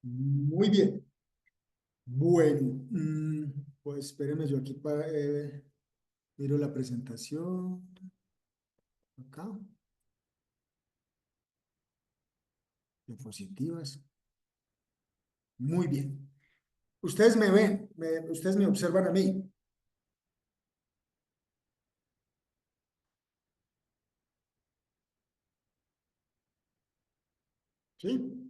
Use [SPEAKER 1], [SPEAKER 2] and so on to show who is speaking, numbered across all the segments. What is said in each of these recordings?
[SPEAKER 1] Muy bien. Bueno, pues espérenme, yo aquí miro la presentación. Acá, diapositivas. Muy bien. Ustedes me ven, ustedes me observan a mí. ¿Sí?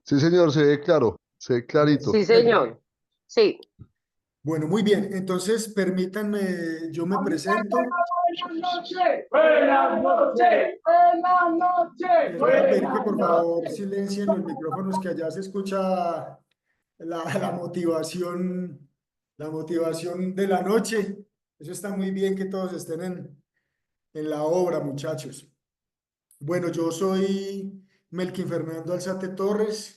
[SPEAKER 2] Sí, señor, se ve claro, se ve clarito.
[SPEAKER 3] Sí,
[SPEAKER 1] Perfecto.
[SPEAKER 3] señor. Sí.
[SPEAKER 1] Bueno, muy bien. Entonces, permítanme, yo me presento.
[SPEAKER 4] Buenas noches, buenas noches, buenas noches,
[SPEAKER 1] Les voy a pedir que
[SPEAKER 4] buenas
[SPEAKER 1] por favor
[SPEAKER 4] noches.
[SPEAKER 1] silencien los micrófonos, que allá se escucha la motivación de la noche. Eso está muy bien que todos estén en la obra, muchachos. Bueno, yo soy Melkin Fernando Alzate Torres.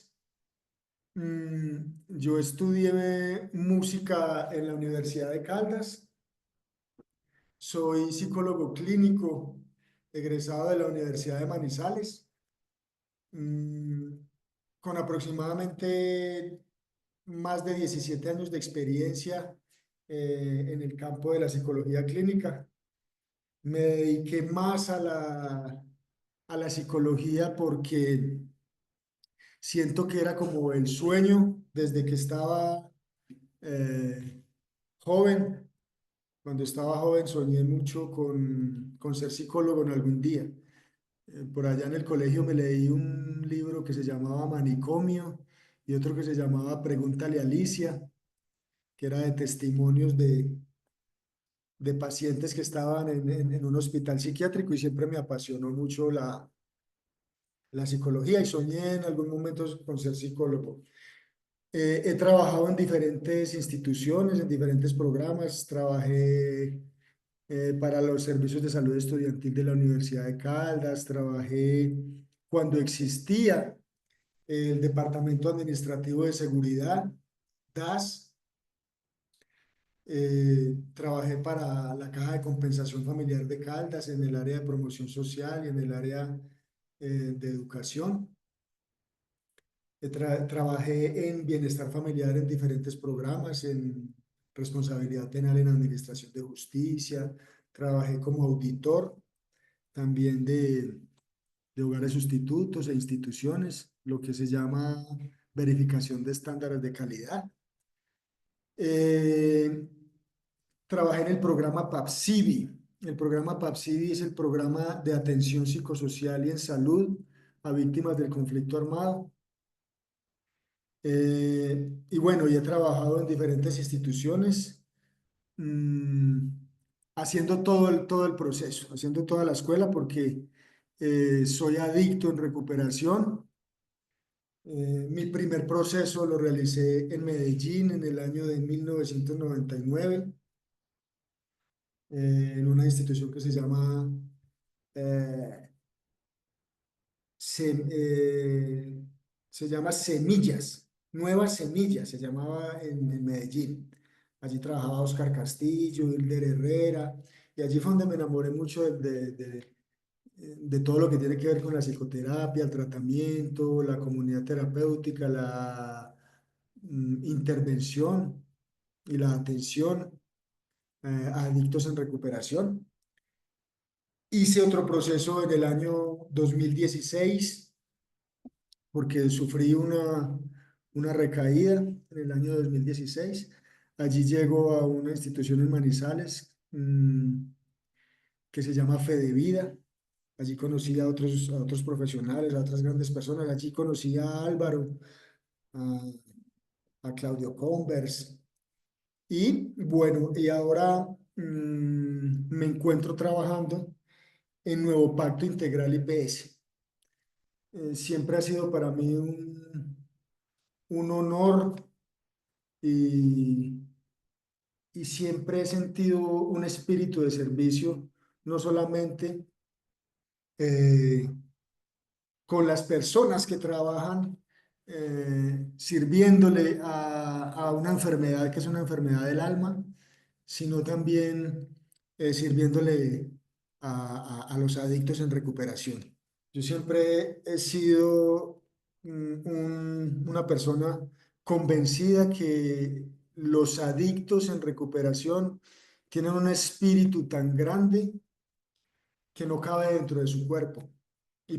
[SPEAKER 1] Yo estudié música en la Universidad de Caldas. Soy psicólogo clínico egresado de la Universidad de Manizales, mm, con aproximadamente más de 17 años de experiencia en el campo de la psicología clínica. Me dediqué más a la psicología porque siento que era como el sueño desde que estaba eh, joven. Cuando estaba joven soñé mucho con ser psicólogo en algún día. Por allá en el colegio me leí un libro que se llamaba Manicomio y otro que se llamaba Pregúntale a Alicia, que era de testimonios de pacientes que estaban en un hospital psiquiátrico, y siempre me apasionó mucho la psicología y soñé en algún momento con ser psicólogo. He trabajado en diferentes instituciones, en diferentes programas. Trabajé para los servicios de salud estudiantil de la Universidad de Caldas. Trabajé cuando existía el Departamento Administrativo de Seguridad, DAS. Trabajé para la Caja de Compensación Familiar de Caldas en el área de promoción social y en el área de educación. Trabajé en bienestar familiar en diferentes programas, en responsabilidad penal en administración de justicia. Trabajé como auditor también de hogares sustitutos e instituciones, lo que se llama verificación de estándares de calidad. Eh, Trabajé en el programa PAPSIBI. El programa PAPSIBI es el programa de atención psicosocial y en salud a víctimas del conflicto armado. Y bueno, y he trabajado en diferentes instituciones, mm, haciendo todo el proceso, haciendo toda la escuela, porque soy adicto en recuperación. Mi primer proceso lo realicé en Medellín en el año de 1999, en una institución que se llama eh, se, eh, se llama Semillas, Nuevas Semillas, se llamaba en Medellín. Allí trabajaba Oscar Castillo, Hilder Herrera, y allí fue donde me enamoré mucho de todo lo que tiene que ver con la psicoterapia, el tratamiento, la comunidad terapéutica, la intervención y la atención a adictos en recuperación. Hice otro proceso en el año 2016 porque sufrí una recaída en el año 2016. Allí llego a una institución en Manizales, que se llama Fedevida. Allí conocí a otros profesionales, a otras grandes personas. Allí conocí a Álvaro, a, a Claudio Convers. Y bueno, y ahora me encuentro trabajando en Nuevo Pacto Integral IPS. Siempre ha sido para mí un honor, y, y siempre he sentido un espíritu de servicio, no solamente eh, con las personas que trabajan sirviéndole a una enfermedad que es una enfermedad del alma, sino también sirviéndole a los adictos en recuperación. Yo siempre he sido una persona convencida que los adictos en recuperación tienen un espíritu tan grande que no cabe dentro de su cuerpo y y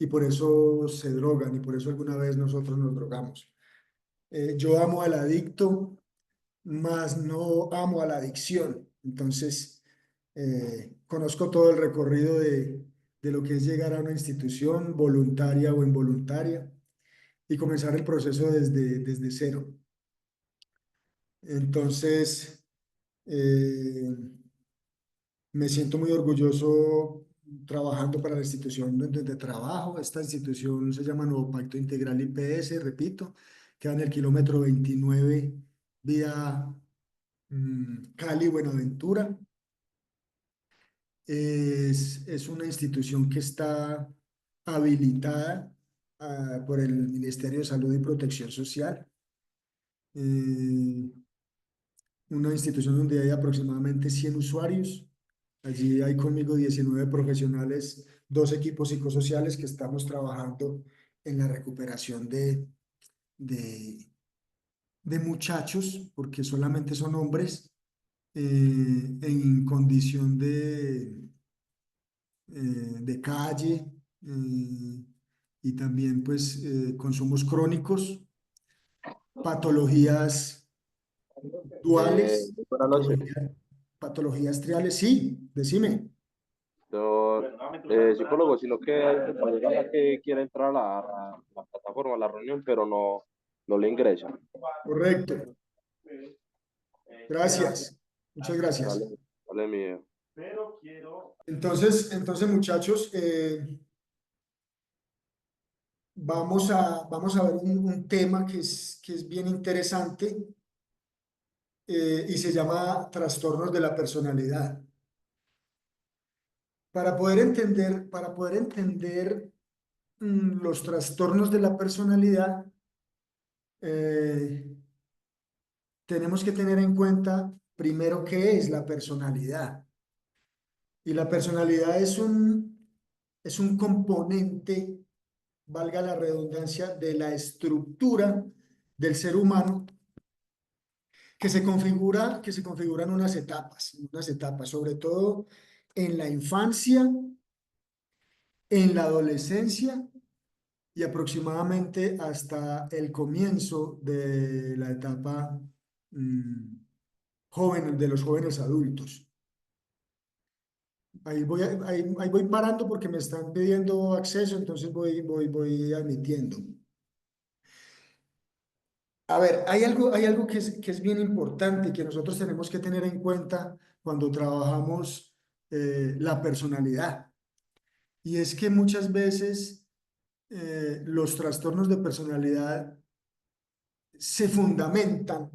[SPEAKER 1] por eso se drogan y por eso alguna vez nosotros nos drogamos. Yo amo al adicto, mas no amo a la adicción. Entonces, conozco todo el recorrido de lo que es llegar a una institución voluntaria o involuntaria y comenzar el proceso desde cero. Entonces, eh, me siento muy orgulloso trabajando para la institución donde trabajo. Esta institución se llama Nuevo Pacto Integral IPS, repito, queda en el kilómetro 29 vía Cali, Buenaventura. Es una institución que está habilitada por el Ministerio de Salud y Protección Social. Eh, una institución donde hay aproximadamente 100 usuarios. Allí hay conmigo 19 profesionales, dos equipos psicosociales que estamos trabajando en la recuperación de, de muchachos, porque solamente son hombres en condición de calle y también pues consumos crónicos, patologías duales,
[SPEAKER 3] Buenas noches.
[SPEAKER 1] patologías triales, sí, decime.
[SPEAKER 3] Doctor, psicólogo, sino que hay un compañero acá que quiere entrar a la plataforma, a la reunión, pero no le ingresa.
[SPEAKER 1] Correcto, gracias, muchas
[SPEAKER 3] Vale,
[SPEAKER 1] gracias.
[SPEAKER 3] vale, mío.
[SPEAKER 1] Entonces muchachos, vamos a ver un tema que es bien interesante y se llama trastornos de la personalidad. Para poder entender los trastornos de la personalidad, eh, tenemos que tener en cuenta primero qué es la personalidad. Y la personalidad es un componente, valga la redundancia, de la estructura del ser humano que se configura en unas etapas, sobre todo en la infancia, en la adolescencia y aproximadamente hasta el comienzo de la etapa joven, de los jóvenes adultos. Ahí voy parando porque me están pidiendo acceso, entonces voy admitiendo. A ver, hay algo que es bien importante y que nosotros tenemos que tener en cuenta cuando trabajamos la personalidad. Y es que muchas veces los trastornos de personalidad se fundamentan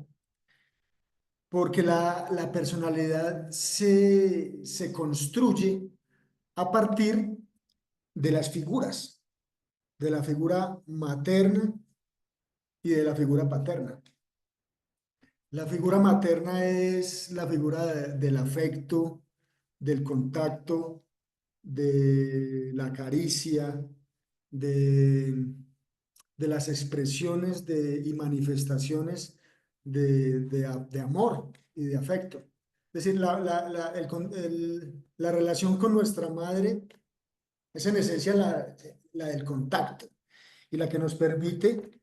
[SPEAKER 1] porque la personalidad se construye a partir de las figuras, de la figura materna y de la figura paterna. La figura materna es la figura del afecto, del contacto, de la caricia, de, de las expresiones y manifestaciones de amor y de afecto. Es decir, la relación con nuestra madre es en esencia la del contacto y la que nos permite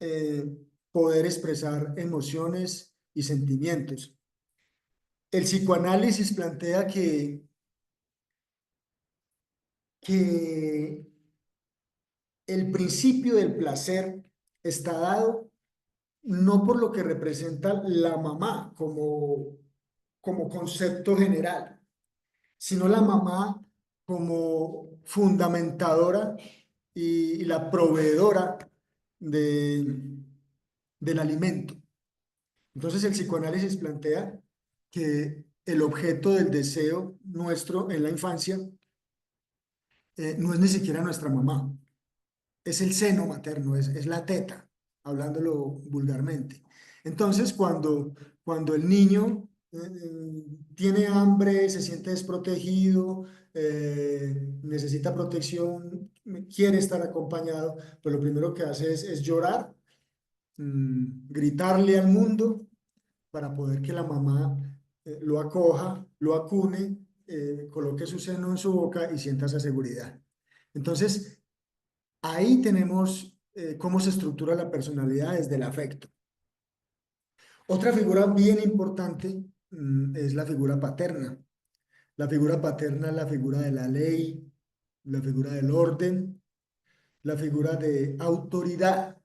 [SPEAKER 1] eh, poder expresar emociones y sentimientos. El psicoanálisis plantea que el principio del placer está dado no por lo que representa la mamá como concepto general, sino la mamá como fundamentadora y la proveedora del alimento. Entonces el psicoanálisis plantea que el objeto del deseo nuestro en la infancia no es ni siquiera nuestra mamá, es el seno materno, es la teta, hablándolo vulgarmente. Entonces, cuando el niño tiene hambre, se siente desprotegido, necesita protección, quiere estar acompañado, pues lo primero que hace es llorar, gritarle al mundo para poder que la mamá lo acoja, lo acune, coloque su seno en su boca y sienta esa seguridad. Entonces, ahí tenemos cómo se estructura la personalidad desde el afecto. Otra figura bien importante es la figura paterna. La figura paterna es la figura de la ley, la figura del orden, la figura de autoridad.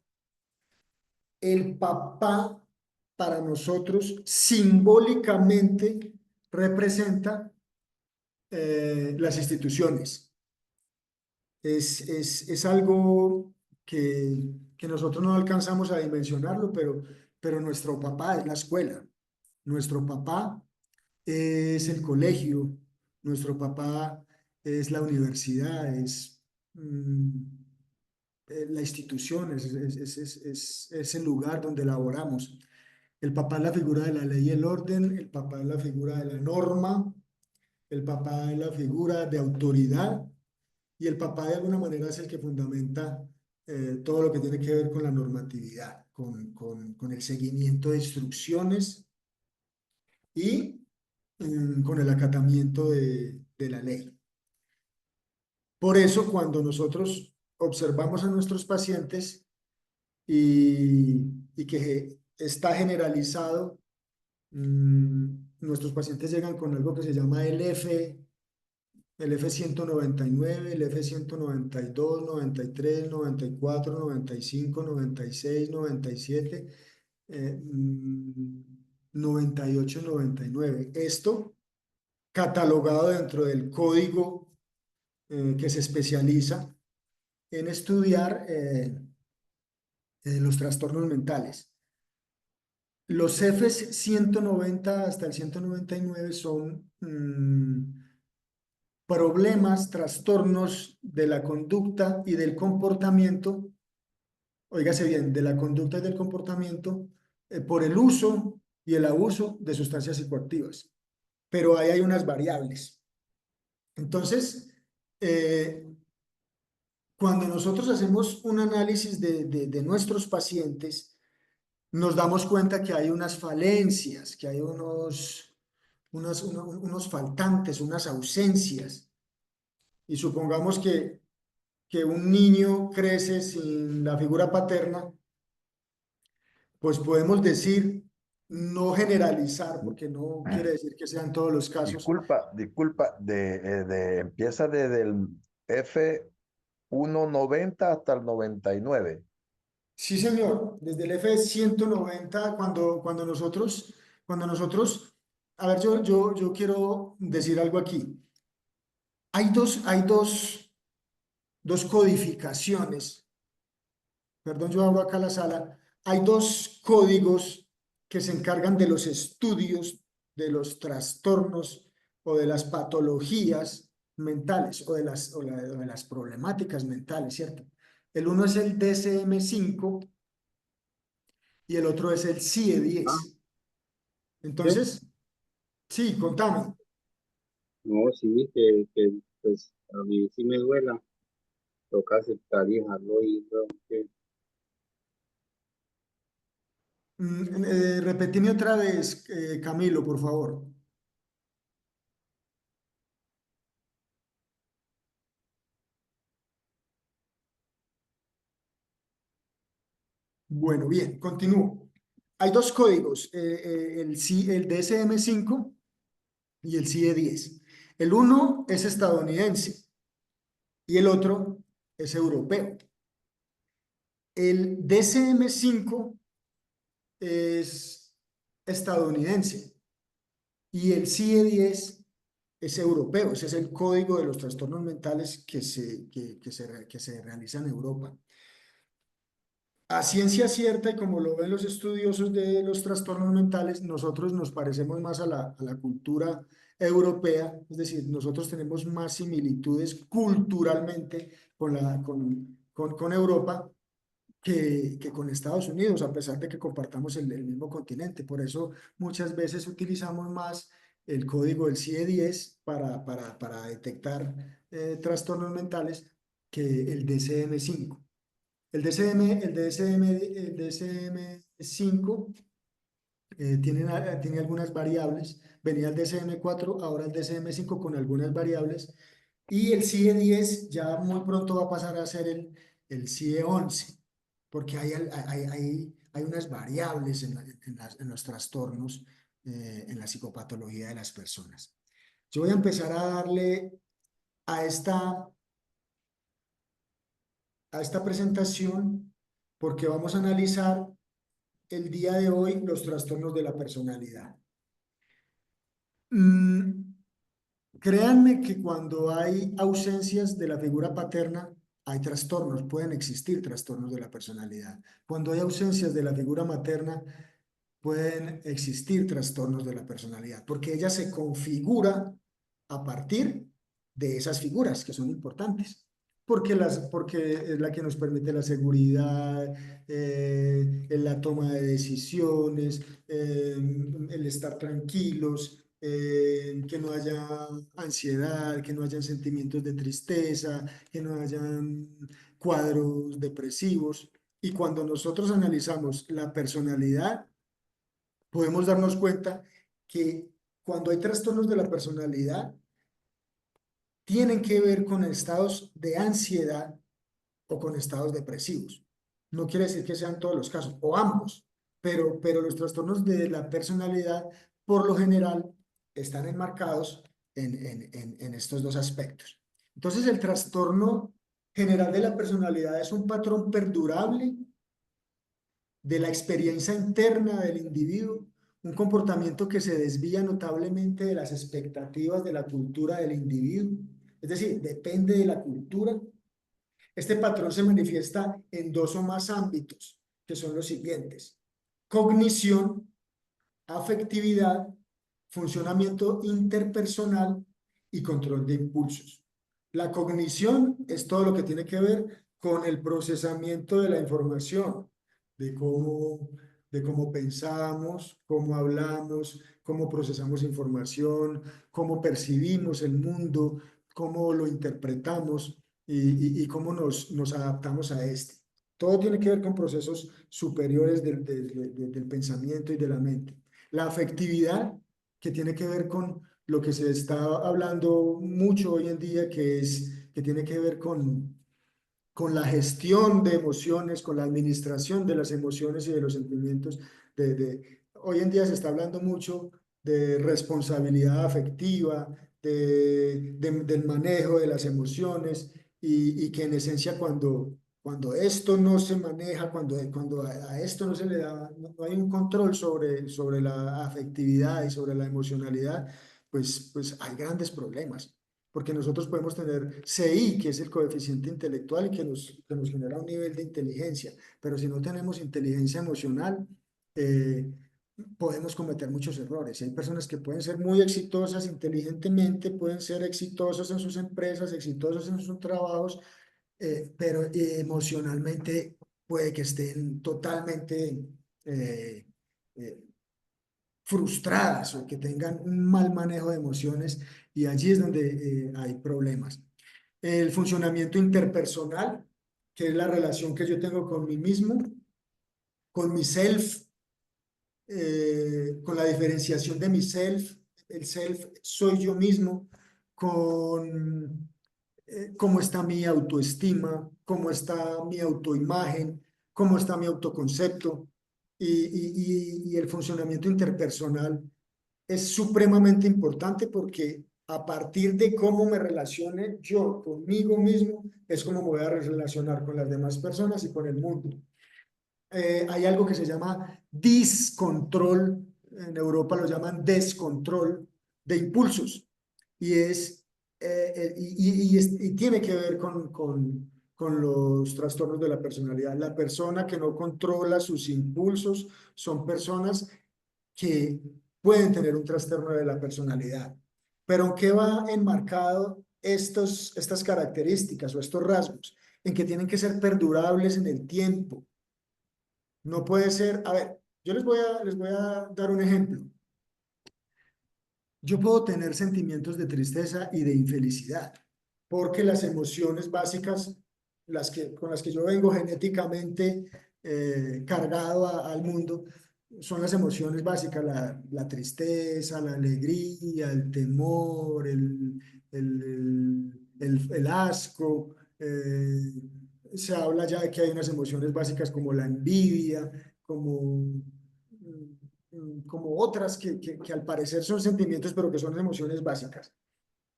[SPEAKER 1] El papá para nosotros simbólicamente representa las instituciones. Es algo que nosotros no alcanzamos a dimensionarlo, pero nuestro papá es la escuela, nuestro papá es el colegio, nuestro papá es la universidad, es la institución, es el lugar donde laboramos. El papá es la figura de la ley y el orden, el papá es la figura de la norma, el papá es la figura de autoridad y el papá de alguna manera es el que fundamenta todo lo que tiene que ver con la normatividad, con el seguimiento de instrucciones y con el acatamiento de la ley. Por eso, cuando nosotros observamos a nuestros pacientes y que está generalizado, nuestros pacientes llegan con algo que se llama el F199, el F192, 93, 94, 95, 96, 97, 98, 99. Esto catalogado dentro del código que se especializa en estudiar los trastornos mentales. Los Fs 190 hasta el 199 son problemas, trastornos de la conducta y del comportamiento, óigase bien, de la conducta y del comportamiento por el uso y el abuso de sustancias psicoactivas. Pero ahí hay unas variables. Entonces, cuando nosotros hacemos un análisis de nuestros pacientes, nos damos cuenta que hay unas falencias, que hay unos faltantes, unas ausencias. Y supongamos que un niño crece sin la figura paterna, pues podemos decir, no generalizar, porque no quiere decir que sean todos los casos.
[SPEAKER 5] Disculpa, empieza desde el F190 hasta el 99.
[SPEAKER 1] Sí, señor, desde el F190, a ver, yo quiero decir algo aquí. Hay dos codificaciones, perdón, yo abro acá la sala, hay dos códigos que se encargan de los estudios de los trastornos o de las patologías mentales o de las problemáticas mentales, ¿cierto? El uno es el DSM-5 y el otro es el CIE-10. Entonces, sí, contame.
[SPEAKER 6] No, sí, pues a mí sí me duela, toca aceptar y dejarlo ir, ¿no?
[SPEAKER 1] Repetime otra vez, Camilo, por favor. Bueno, bien, continúo. Hay dos códigos, el DSM-5 y el CIE-10. El uno es estadounidense y el otro es europeo. El DSM-5 es estadounidense y el CIE-10 es europeo. Ese es el código de los trastornos mentales que se realiza en Europa. A ciencia cierta, y como lo ven los estudiosos de los trastornos mentales, nosotros nos parecemos más a la cultura europea, es decir, nosotros tenemos más similitudes culturalmente con Europa que con Estados Unidos, a pesar de que compartamos el mismo continente. Por eso muchas veces utilizamos más el código del CIE-10 para detectar trastornos mentales que el DSM-5. El DSM-5 tiene algunas variables. Venía el DSM-4, ahora el DSM-5 con algunas variables. Y el CIE 10 ya muy pronto va a pasar a ser el CIE 11, porque hay unas variables en los trastornos, en la psicopatología de las personas. Yo voy a empezar a darle a esta presentación porque vamos a analizar el día de hoy los trastornos de la personalidad. Créanme que cuando hay ausencias de la figura paterna, hay trastornos, pueden existir trastornos de la personalidad. Cuando hay ausencias de la figura materna, pueden existir trastornos de la personalidad, porque ella se configura a partir de esas figuras que son importantes. Porque es la que nos permite la seguridad, en la toma de decisiones, el estar tranquilos, que no haya ansiedad, que no haya sentimientos de tristeza, que no hayan cuadros depresivos. Y cuando nosotros analizamos la personalidad, podemos darnos cuenta que cuando hay trastornos de la personalidad, tienen que ver con estados de ansiedad o con estados depresivos. No quiere decir que sean todos los casos, o ambos, pero los trastornos de la personalidad, por lo general, están enmarcados en estos dos aspectos. Entonces, el trastorno general de la personalidad es un patrón perdurable de la experiencia interna del individuo, un comportamiento que se desvía notablemente de las expectativas de la cultura del individuo, es decir, depende de la cultura. Este patrón se manifiesta en dos o más ámbitos, que son los siguientes: cognición, afectividad, funcionamiento interpersonal y control de impulsos. La cognición es todo lo que tiene que ver con el procesamiento de la información, de cómo pensamos, cómo hablamos, cómo procesamos información, cómo percibimos el mundo, cómo lo interpretamos y cómo nos adaptamos a este. Todo tiene que ver con procesos superiores del pensamiento y de la mente. La afectividad, que tiene que ver con lo que se está hablando mucho hoy en día, que tiene que ver con la gestión de emociones, con la administración de las emociones y de los sentimientos. Hoy en día se está hablando mucho de responsabilidad afectiva, del manejo de las emociones y que en esencia cuando esto no se maneja, cuando a esto no se le da, no hay un control sobre la afectividad y sobre la emocionalidad, pues hay grandes problemas. Porque nosotros podemos tener CI, que es el coeficiente intelectual y que nos genera un nivel de inteligencia, pero si no tenemos inteligencia emocional, eh, podemos cometer muchos errores. Hay personas que pueden ser muy exitosas inteligentemente, pueden ser exitosos en sus empresas, exitosos en sus trabajos, pero emocionalmente puede que estén totalmente eh, eh, frustradas o que tengan un mal manejo de emociones, y allí es donde hay problemas. El funcionamiento interpersonal, que es la relación que yo tengo con mí mismo, con mi self, con la diferenciación de mi self. El self soy yo mismo, con cómo está mi autoestima, cómo está mi autoimagen, cómo está mi autoconcepto, y el funcionamiento interpersonal es supremamente importante porque a partir de cómo me relacione yo conmigo mismo, es como me voy a relacionar con las demás personas y con el mundo. Hay algo que se llama discontrol, en Europa lo llaman descontrol de impulsos, y tiene que ver con los trastornos de la personalidad. La persona que no controla sus impulsos son personas que pueden tener un trastorno de la personalidad. Pero ¿en qué va enmarcado estas características o estos rasgos? En que tienen que ser perdurables en el tiempo. No puede ser, a ver, yo les voy a dar un ejemplo. Yo puedo tener sentimientos de tristeza y de infelicidad, porque las emociones básicas con las que yo vengo genéticamente cargado al mundo, son las emociones básicas, la tristeza, la alegría, el temor, el asco. Se habla ya de que hay unas emociones básicas como la envidia, como otras que al parecer son sentimientos, pero que son emociones básicas.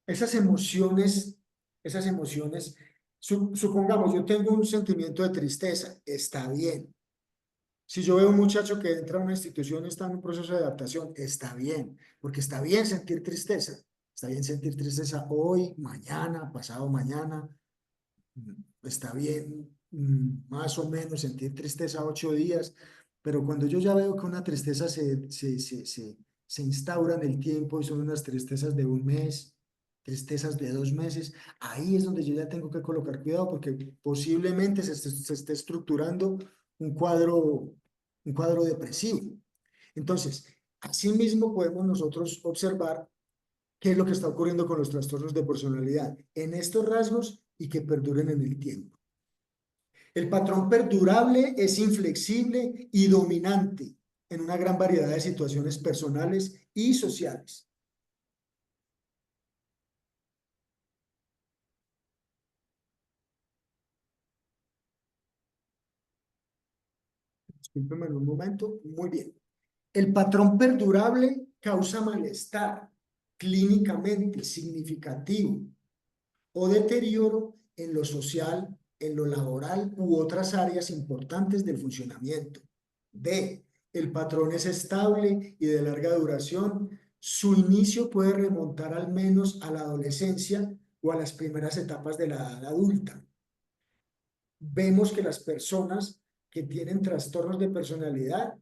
[SPEAKER 1] Esas emociones, esas emociones, supongamos, yo tengo un sentimiento de tristeza, está bien. Si yo veo un muchacho que entra a una institución y está en un proceso de adaptación, está bien, porque está bien sentir tristeza. Está bien sentir tristeza hoy, mañana, pasado mañana. Está bien, más o menos sentir tristeza 8 días, pero cuando yo ya veo que una tristeza se instaura en el tiempo y son unas tristezas de un mes, tristezas de 2 meses, ahí es donde yo ya tengo que colocar cuidado porque posiblemente se esté estructurando un cuadro depresivo. Entonces, asimismo podemos nosotros observar qué es lo que está ocurriendo con los trastornos de personalidad en estos rasgos y que perduren en el tiempo. El patrón perdurable es inflexible y dominante en una gran variedad de situaciones personales y sociales. Discúlpeme un momento. Muy bien. El patrón perdurable causa malestar clínicamente significativo o deterioro en lo social, en lo laboral u otras áreas importantes del funcionamiento. B. El patrón es estable y de larga duración. Su inicio puede remontar al menos a la adolescencia o a las primeras etapas de la edad adulta. Vemos que las personas que tienen trastornos de personalidad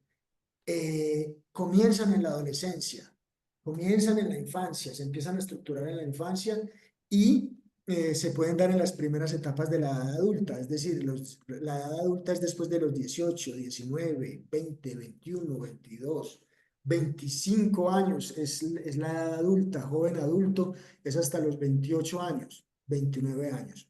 [SPEAKER 1] comienzan en la adolescencia, comienzan en la infancia, se empiezan a estructurar en la infancia y se pueden dar en las primeras etapas de la edad adulta, es decir, la edad adulta es después de los 18, 19, 20, 21, 22, 25 años es la edad adulta, joven adulto es hasta los 28 años, 29 años.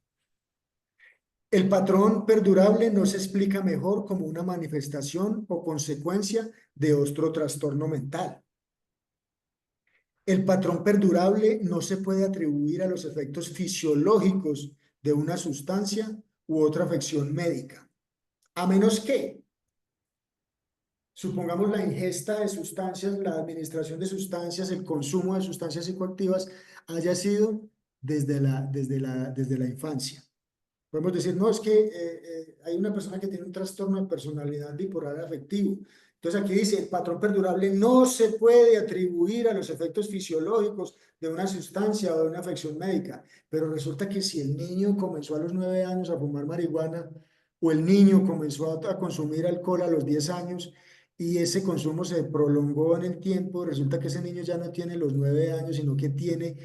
[SPEAKER 1] El patrón perdurable no se explica mejor como una manifestación o consecuencia de otro trastorno mental. El patrón perdurable no se puede atribuir a los efectos fisiológicos de una sustancia u otra afección médica, a menos que, supongamos, la ingesta de sustancias, la administración de sustancias, el consumo de sustancias psicoactivas haya sido desde la infancia. Podemos decir, no, es que hay una persona que tiene un trastorno de personalidad bipolar afectivo. Entonces aquí dice, el patrón perdurable no se puede atribuir a los efectos fisiológicos de una sustancia o de una afección médica. Pero resulta que si el niño comenzó a los 9 años a fumar marihuana o el niño comenzó a consumir alcohol a los 10 años y ese consumo se prolongó en el tiempo, resulta que ese niño ya no tiene los 9 años, sino que tiene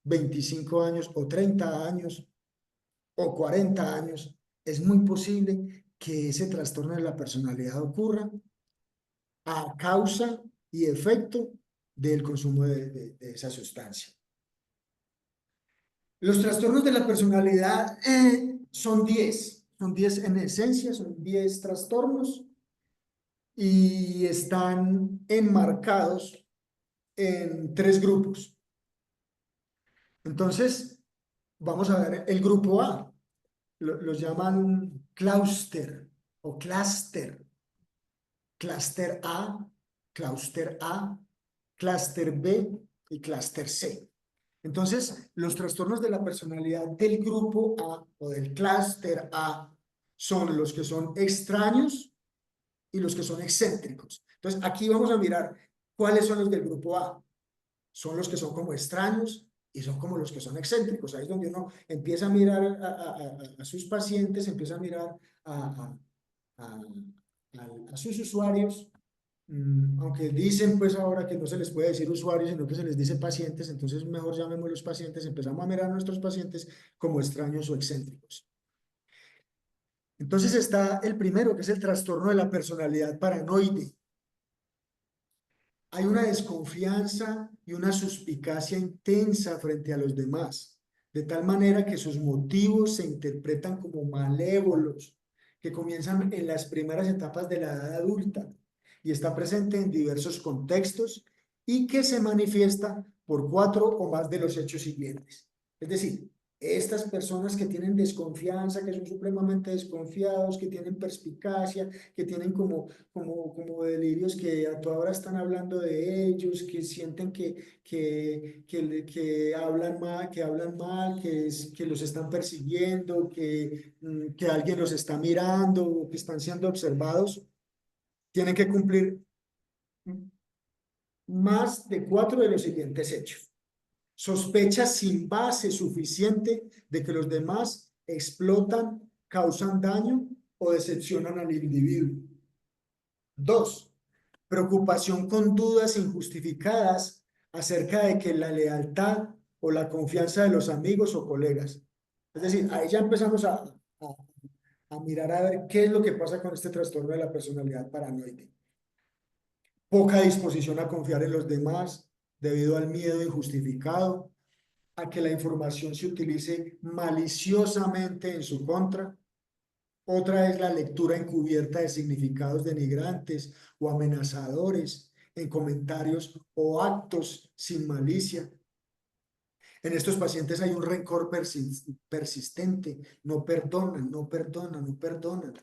[SPEAKER 1] 25 años o 30 años o 40 años, es muy posible que ese trastorno de la personalidad ocurra a causa y efecto del consumo de esa sustancia. Los trastornos de la personalidad son 10 en esencia, son 10 trastornos y están enmarcados en 3 grupos. Entonces, vamos a ver el grupo A. Los llaman clúster o clúster. Clúster A, clúster A, clúster B y clúster C. Entonces, los trastornos de la personalidad del grupo A o del clúster A son los que son extraños y los que son excéntricos. Entonces, aquí vamos a mirar cuáles son los del grupo A. Son los que son como extraños y son como los que son excéntricos. Ahí es donde uno empieza a mirar a sus pacientes, empieza a mirar a sus usuarios, aunque dicen pues ahora que no se les puede decir usuarios, sino que se les dice pacientes, entonces mejor llamémoslos pacientes, empezamos a mirar a nuestros pacientes como extraños o excéntricos. Entonces está el primero, que es el trastorno de la personalidad paranoide. Hay una desconfianza y una suspicacia intensa frente a los demás. de tal manera que sus motivos se interpretan como malévolos, que comienzan en las primeras etapas de la edad adulta y está presente en diversos contextos y que se manifiesta por 4 o más de los hechos siguientes. Es decir, estas personas que tienen desconfianza, que son supremamente desconfiados, que tienen perspicacia, que tienen como delirios que a toda hora están hablando de ellos, que sienten que hablan mal, que los están persiguiendo, que alguien los está mirando, que están siendo observados, tienen que cumplir más de 4 de los siguientes hechos. Sospecha sin base suficiente de que los demás explotan, causan daño o decepcionan al individuo. 2. Preocupación con dudas injustificadas acerca de que la lealtad o la confianza de los amigos o colegas. Es decir, ahí ya empezamos a mirar a ver qué es lo que pasa con este trastorno de la personalidad paranoide. Poca disposición a confiar en los demás debido al miedo injustificado, a que la información se utilice maliciosamente en su contra. Otra es la lectura encubierta de significados denigrantes o amenazadores en comentarios o actos sin malicia. En estos pacientes hay un rencor persistente, no perdonan, no perdonan, no perdonan.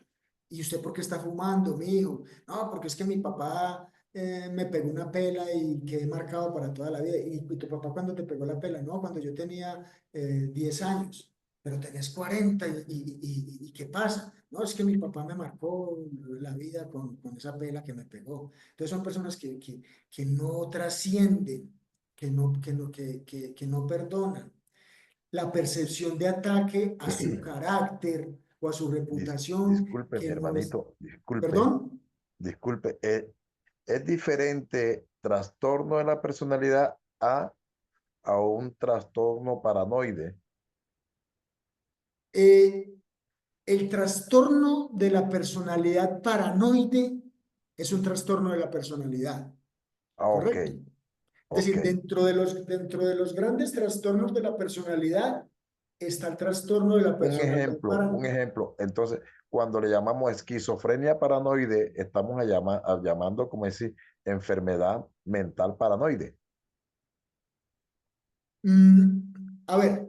[SPEAKER 1] ¿Y usted por qué está fumando, mi hijo? No, porque es que mi papá me pegó una pela y quedé marcado para toda la vida. ¿Y tu papá cuándo te pegó la pela? No, cuando yo tenía 10 años, pero tenés 40 ¿y qué pasa? No, es que mi papá me marcó la vida con esa pela que me pegó. Entonces son personas que no trascienden, que no perdonan. La percepción de ataque a su carácter o a su reputación,
[SPEAKER 5] Disculpe, mi
[SPEAKER 1] que no es...
[SPEAKER 5] hermanito, disculpe,
[SPEAKER 1] ¿Perdón?
[SPEAKER 5] disculpe. Es diferente trastorno de la personalidad a un trastorno paranoide.
[SPEAKER 1] El trastorno de la personalidad paranoide es un trastorno de la personalidad,
[SPEAKER 5] Ok,
[SPEAKER 1] ¿correcto? Es
[SPEAKER 5] ok.
[SPEAKER 1] decir, dentro de los grandes trastornos de la personalidad está el trastorno de la personalidad
[SPEAKER 5] Un
[SPEAKER 1] paranoide.
[SPEAKER 5] ejemplo. Entonces, cuando le llamamos esquizofrenia paranoide, estamos llamando, como decir, enfermedad mental paranoide.
[SPEAKER 1] A ver,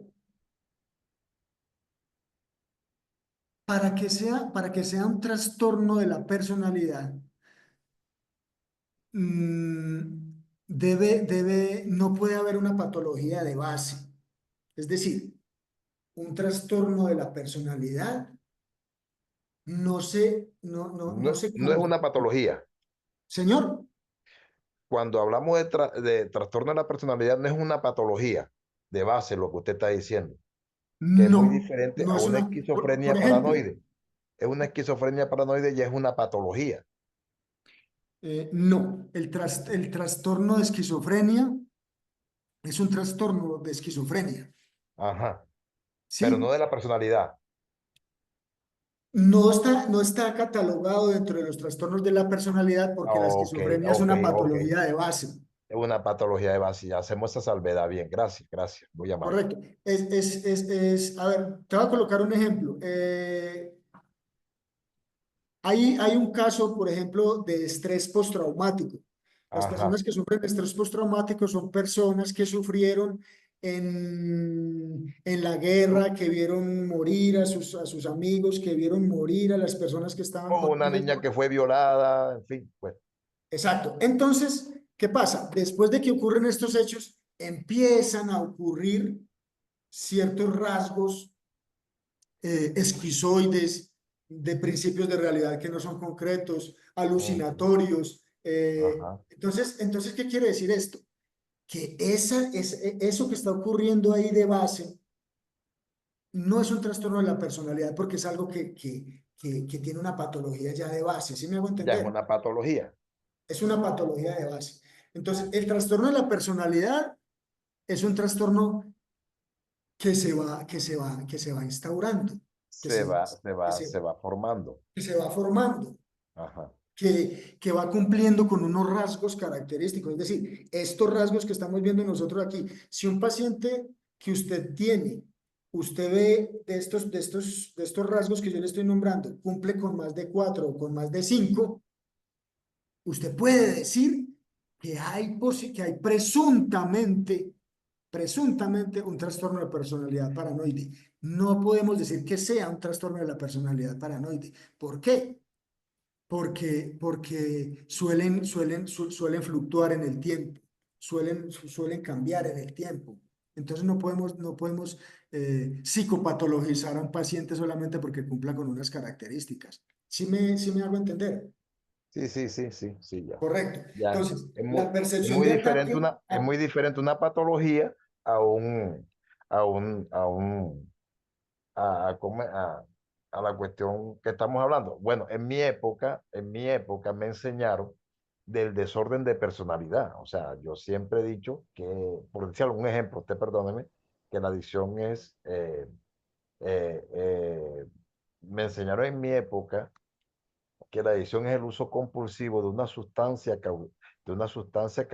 [SPEAKER 1] para que sea un trastorno de la personalidad, no puede haber una patología de base. Es decir, un trastorno de la personalidad no se
[SPEAKER 5] No es una patología.
[SPEAKER 1] Señor,
[SPEAKER 5] Cuando hablamos de trastorno de la personalidad, no es una patología de base lo que usted está diciendo, que es muy
[SPEAKER 1] no,
[SPEAKER 5] diferente
[SPEAKER 1] no
[SPEAKER 5] a
[SPEAKER 1] es
[SPEAKER 5] una
[SPEAKER 1] una, por
[SPEAKER 5] esquizofrenia
[SPEAKER 1] ejemplo,
[SPEAKER 5] paranoide. Es una esquizofrenia paranoide y es una patología.
[SPEAKER 1] no, el trastorno de esquizofrenia es un trastorno de esquizofrenia,
[SPEAKER 5] Ajá. Pero no
[SPEAKER 1] ¿sí?
[SPEAKER 5] de la personalidad.
[SPEAKER 1] No está catalogado dentro de los trastornos de la personalidad porque la
[SPEAKER 5] Ok,
[SPEAKER 1] esquizofrenia es
[SPEAKER 5] ok,
[SPEAKER 1] una
[SPEAKER 5] ok.
[SPEAKER 1] patología de base.
[SPEAKER 5] Es una patología de base. Ya hacemos esa salvedad. Bien, gracias, gracias. Muy amable.
[SPEAKER 1] Correcto. A ver, te voy a colocar un ejemplo. Hay un caso, por ejemplo, de estrés postraumático. Las
[SPEAKER 5] Ajá.
[SPEAKER 1] personas que sufren de estrés postraumático son personas que sufrieron en la guerra, que vieron morir a sus amigos, que vieron morir a las personas que estaban
[SPEAKER 5] O
[SPEAKER 1] con
[SPEAKER 5] una
[SPEAKER 1] ellos.
[SPEAKER 5] niña que fue violada, en fin, pues.
[SPEAKER 1] Exacto. Entonces, ¿qué pasa? Después de que ocurren estos hechos, empiezan a ocurrir ciertos rasgos esquizoides, de principios de realidad que no son concretos,
[SPEAKER 5] Ujú.
[SPEAKER 1] alucinatorios.
[SPEAKER 5] Ajá.
[SPEAKER 1] Entonces, ¿qué quiere decir esto? Que eso que está ocurriendo ahí de base no es un trastorno de la personalidad porque es algo que tiene una patología ya de base, ¿sí me hago
[SPEAKER 5] Ya es
[SPEAKER 1] entender?
[SPEAKER 5] una patología.
[SPEAKER 1] Es una patología de base. Entonces, el trastorno de la personalidad es un trastorno que se va instaurando, que
[SPEAKER 5] Se
[SPEAKER 1] se,
[SPEAKER 5] va, se
[SPEAKER 1] que
[SPEAKER 5] va,
[SPEAKER 1] se,
[SPEAKER 5] se va formando.
[SPEAKER 1] que se va formando,
[SPEAKER 5] Ajá.
[SPEAKER 1] que va cumpliendo con unos rasgos característicos. Es decir, estos rasgos que estamos viendo nosotros aquí, si un paciente que usted tiene usted ve de estos rasgos que yo le estoy nombrando, cumple con más de 4 o con más de 5, usted puede decir que hay presuntamente un trastorno de personalidad paranoide. No podemos decir que sea un trastorno de la personalidad paranoide. ¿Por qué? Porque suelen fluctuar en el tiempo, suelen cambiar en el tiempo. Entonces no podemos psicopatologizar a un paciente solamente porque cumpla con unas características. ¿Sí me hago entender?
[SPEAKER 5] Sí, sí, sí, sí, sí, ya.
[SPEAKER 1] Correcto.
[SPEAKER 5] Ya.
[SPEAKER 1] Entonces,
[SPEAKER 5] Es
[SPEAKER 1] la
[SPEAKER 5] es
[SPEAKER 1] percepción
[SPEAKER 5] muy
[SPEAKER 1] de
[SPEAKER 5] diferente
[SPEAKER 1] ataque,
[SPEAKER 5] es muy diferente una patología a a un, a un, a la cuestión que estamos hablando. Bueno, en mi época me enseñaron del desorden de personalidad. O sea, yo siempre he dicho que, por decir algún ejemplo, usted perdóneme, que la adicción es, eh, eh, me enseñaron en mi época que la adicción es el uso compulsivo de una sustancia que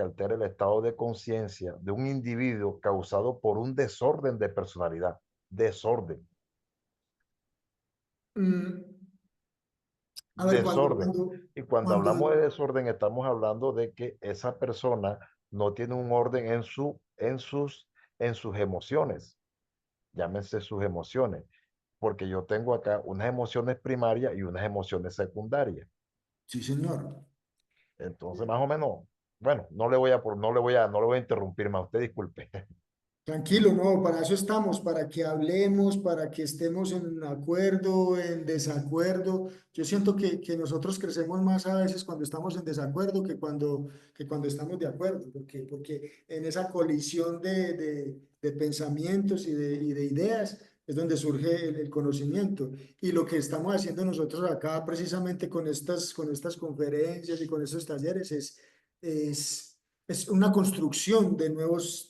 [SPEAKER 5] altera el estado de conciencia de un individuo causado por un desorden de personalidad. Desorden.
[SPEAKER 1] mm, a ver,
[SPEAKER 5] Desorden. Y cuando hablamos de
[SPEAKER 1] cuando,
[SPEAKER 5] desorden, estamos hablando de que esa persona no tiene un orden en sus emociones. Llámense sus emociones. Porque yo tengo acá unas emociones primarias y unas emociones secundarias.
[SPEAKER 1] sí, señor.
[SPEAKER 5] Entonces, más o menos, bueno, no le voy a interrumpir más. Usted disculpe.
[SPEAKER 1] Tranquilo, no, para eso estamos, para que hablemos, para que estemos en acuerdo, en desacuerdo. Yo siento que nosotros crecemos más a veces cuando estamos en desacuerdo que cuando estamos de acuerdo, porque en esa colisión de pensamientos y de ideas es donde surge el conocimiento. Y lo que estamos haciendo nosotros acá precisamente con estas conferencias y con estos talleres es es una construcción de nuevos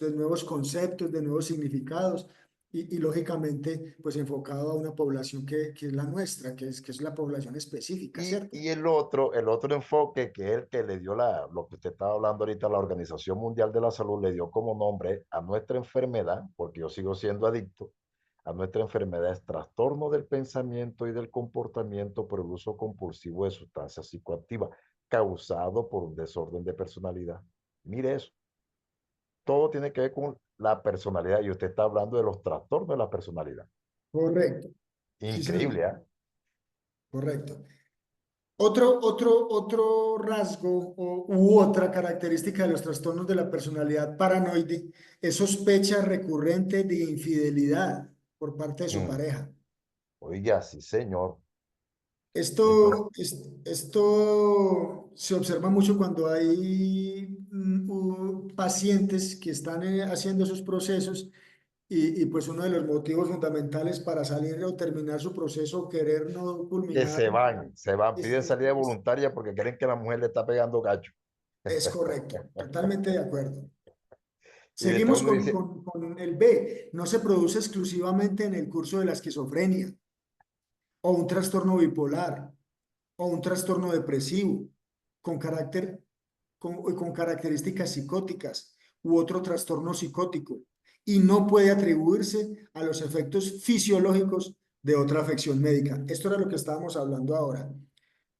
[SPEAKER 1] conceptos, de nuevos significados y lógicamente pues enfocado a una población que es la nuestra, que es la población específica, ¿cierto?
[SPEAKER 5] Y el otro enfoque que es el que le dio lo que usted estaba hablando ahorita, la Organización Mundial de la Salud le dio como nombre a nuestra enfermedad, porque yo sigo siendo adicto, a nuestra enfermedad es trastorno del pensamiento y del comportamiento por el uso compulsivo de sustancias psicoactivas causado por un desorden de personalidad. Mire eso. Todo tiene que ver con la personalidad y usted está hablando de los trastornos de la personalidad.
[SPEAKER 1] Correcto, sí señor,
[SPEAKER 5] Increíble, ¿ah?
[SPEAKER 1] correcto. Otro rasgo u otra característica de los trastornos de la personalidad paranoide es sospecha recurrente de infidelidad por parte de su
[SPEAKER 5] Mm.
[SPEAKER 1] pareja.
[SPEAKER 5] Oiga, sí, señor. Entonces,
[SPEAKER 1] Esto se observa mucho cuando hay pacientes que están haciendo esos procesos y pues uno de los motivos fundamentales para salir o terminar su proceso, querer no
[SPEAKER 5] que
[SPEAKER 1] culminar,
[SPEAKER 5] se van,
[SPEAKER 1] es,
[SPEAKER 5] piden
[SPEAKER 1] es-
[SPEAKER 5] salida
[SPEAKER 1] es-
[SPEAKER 5] voluntaria porque creen que la mujer le está pegando gacho.
[SPEAKER 1] es correcto, totalmente de acuerdo.
[SPEAKER 5] Y le está
[SPEAKER 1] Seguimos
[SPEAKER 5] uno
[SPEAKER 1] con,
[SPEAKER 5] dice,
[SPEAKER 1] con, con el B. No se produce exclusivamente en el curso de la esquizofrenia o un trastorno bipolar o un trastorno depresivo con con características psicóticas u otro trastorno psicótico y no puede atribuirse a los efectos fisiológicos de otra afección médica. Esto era lo que estábamos hablando ahora.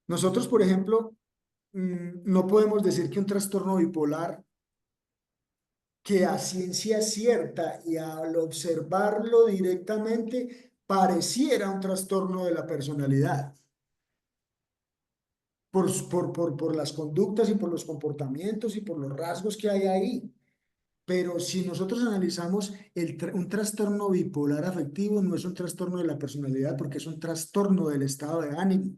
[SPEAKER 1] Nosotros, por ejemplo, no podemos decir que un trastorno bipolar que a ciencia cierta y al observarlo directamente pareciera un trastorno de la personalidad por las conductas y por los comportamientos y por los rasgos que hay ahí. Pero si nosotros analizamos un trastorno bipolar afectivo, no es un trastorno de la personalidad porque es un trastorno del estado de ánimo.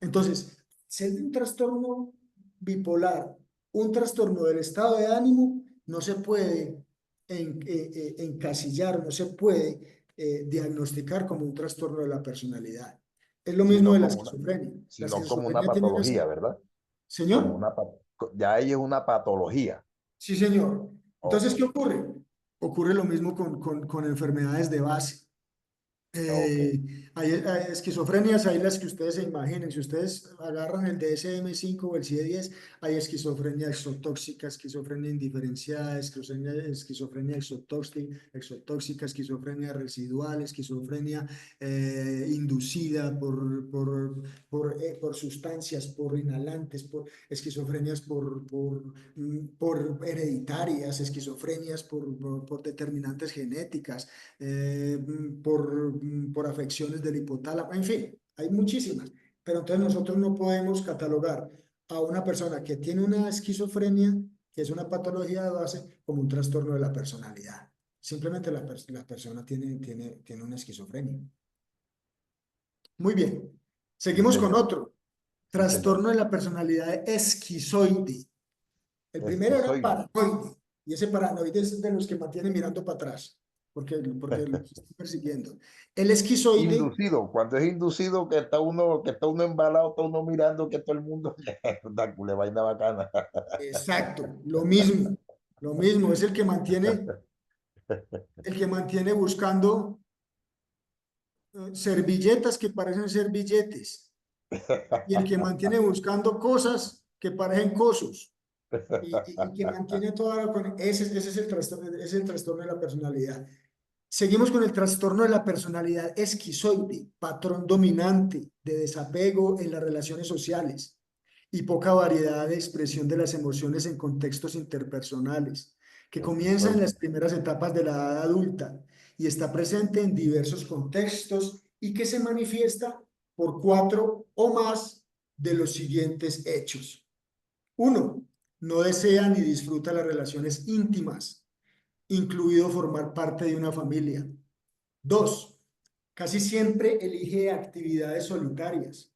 [SPEAKER 1] Entonces, ser un trastorno bipolar, un trastorno del estado de ánimo, no se puede encasillar, no se puede diagnosticar como un trastorno de la personalidad. Es lo mismo de la esquizofrenia. La
[SPEAKER 5] sino como una
[SPEAKER 1] esquizofrenia tiene una...
[SPEAKER 5] patología, ¿verdad? Como
[SPEAKER 1] Señor.
[SPEAKER 5] ya ahí es una patología.
[SPEAKER 1] Sí, señor.
[SPEAKER 5] Ok.
[SPEAKER 1] Entonces, ¿qué ocurre? Ocurre lo mismo con enfermedades de base.
[SPEAKER 5] Ok.
[SPEAKER 1] Hay esquizofrenias, hay las que ustedes se imaginen. Si ustedes agarran el DSM-5 o el CIE-10, hay esquizofrenia exotóxica, esquizofrenia indiferenciada, esquizofrenia exotóxica, esquizofrenia residual, esquizofrenia inducida por sustancias, por inhalantes, por esquizofrenias por hereditarias, esquizofrenias por determinantes genéticas, por afecciones del hipotálamo, en fin, hay muchísimas. Pero entonces nosotros no podemos catalogar a una persona que tiene una esquizofrenia, que es una patología de base, como un trastorno de la personalidad. Simplemente la persona tiene una esquizofrenia. Muy bien.
[SPEAKER 5] Sí,
[SPEAKER 1] Seguimos con
[SPEAKER 5] señor.
[SPEAKER 1] otro.
[SPEAKER 5] Sí, señor.
[SPEAKER 1] Trastorno de la personalidad esquizoide. El primero era
[SPEAKER 5] Esquizoide.
[SPEAKER 1] paranoide, y ese paranoide es de los que mantiene mirando para atrás, porque los está persiguiendo. El esquizoide,
[SPEAKER 5] Inducido. Cuando es inducido, que está uno embalado, está uno mirando que todo el mundo. Una cule vaina bacana.
[SPEAKER 1] exacto, lo mismo, es el que mantiene buscando servilletas que parecen ser billetes, y el que mantiene buscando cosas que parecen cosos. Y que mantiene ese es el trastorno de la personalidad. Seguimos con el trastorno de la personalidad esquizoide, patrón dominante de desapego en las relaciones sociales y poca variedad de expresión de las emociones en contextos interpersonales, que comienza en las
[SPEAKER 5] Esquizoide.
[SPEAKER 1] primeras etapas de la edad adulta y está presente en diversos contextos y que se manifiesta por 4 o más de los siguientes hechos. 1. No desea ni disfruta las relaciones íntimas, incluido formar parte de una familia. 2. Casi siempre elige actividades solitarias.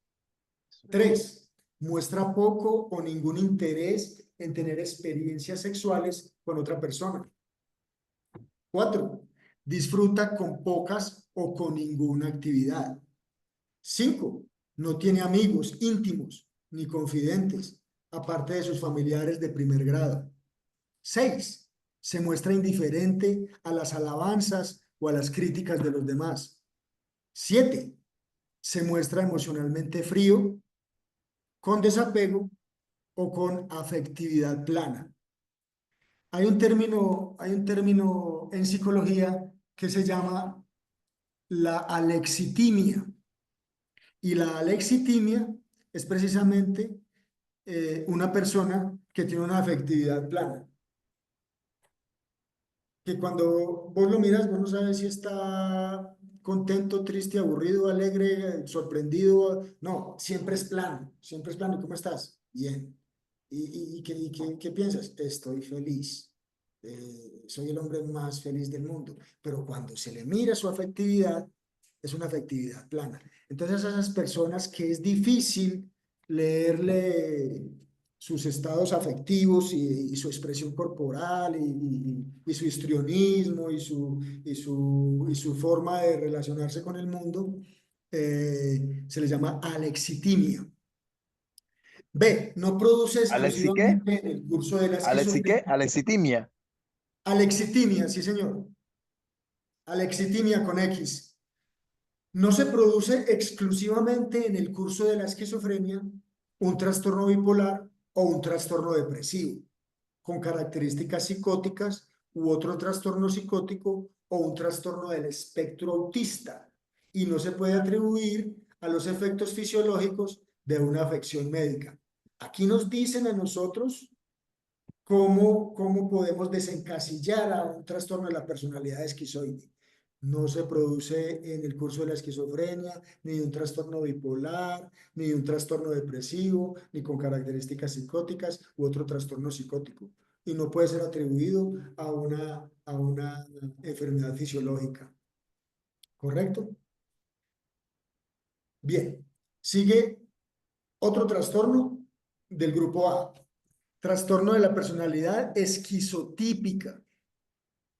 [SPEAKER 1] 3. Muestra poco o ningún interés en tener experiencias sexuales con otra persona. 4. Disfruta con pocas o con ninguna actividad. 5. No tiene amigos íntimos ni confidentes, aparte de sus familiares de primer grado. 6. Se muestra indiferente a las alabanzas o a las críticas de los demás. 7. Se muestra emocionalmente frío, con desapego o con afectividad plana. Hay un término en psicología que se llama la alexitimia. Y la alexitimia es precisamente una persona que tiene una afectividad plana. Que cuando vos lo miras, vos no sabes si está contento, triste, aburrido, alegre, sorprendido. No, siempre es plano, siempre es plano. ¿Y cómo estás? Bien. ¿Qué piensas? Estoy feliz. Soy el hombre más feliz del mundo. Pero cuando se le mira su afectividad, es una afectividad plana. Entonces, a esas personas que es difícil leerle sus estados afectivos y su expresión corporal y su histrionismo y su forma de relacionarse con el mundo, se le llama alexitimia. B, no produce
[SPEAKER 7] ¿Alexi qué?
[SPEAKER 1] exclusivamente en el curso de la
[SPEAKER 7] ¿Alexi qué?
[SPEAKER 1] esquizofrenia.
[SPEAKER 7] Alexitimia.
[SPEAKER 1] Alexitimia, sí señor. Alexitimia con X. No se produce exclusivamente en el curso de la esquizofrenia un trastorno bipolar o un trastorno depresivo, con características psicóticas u otro trastorno psicótico o un trastorno del espectro autista, y no se puede atribuir a los efectos fisiológicos de una afección médica. Aquí nos dicen a nosotros cómo podemos desencasillar a un trastorno de la personalidad esquizoide. No se produce en el curso de la esquizofrenia, ni de un trastorno bipolar, ni de un trastorno depresivo, ni con características psicóticas u otro trastorno psicótico. Y no puede ser atribuido a una enfermedad fisiológica. ¿Correcto? Bien. Sigue otro trastorno del grupo A. Trastorno de la personalidad esquizotípica.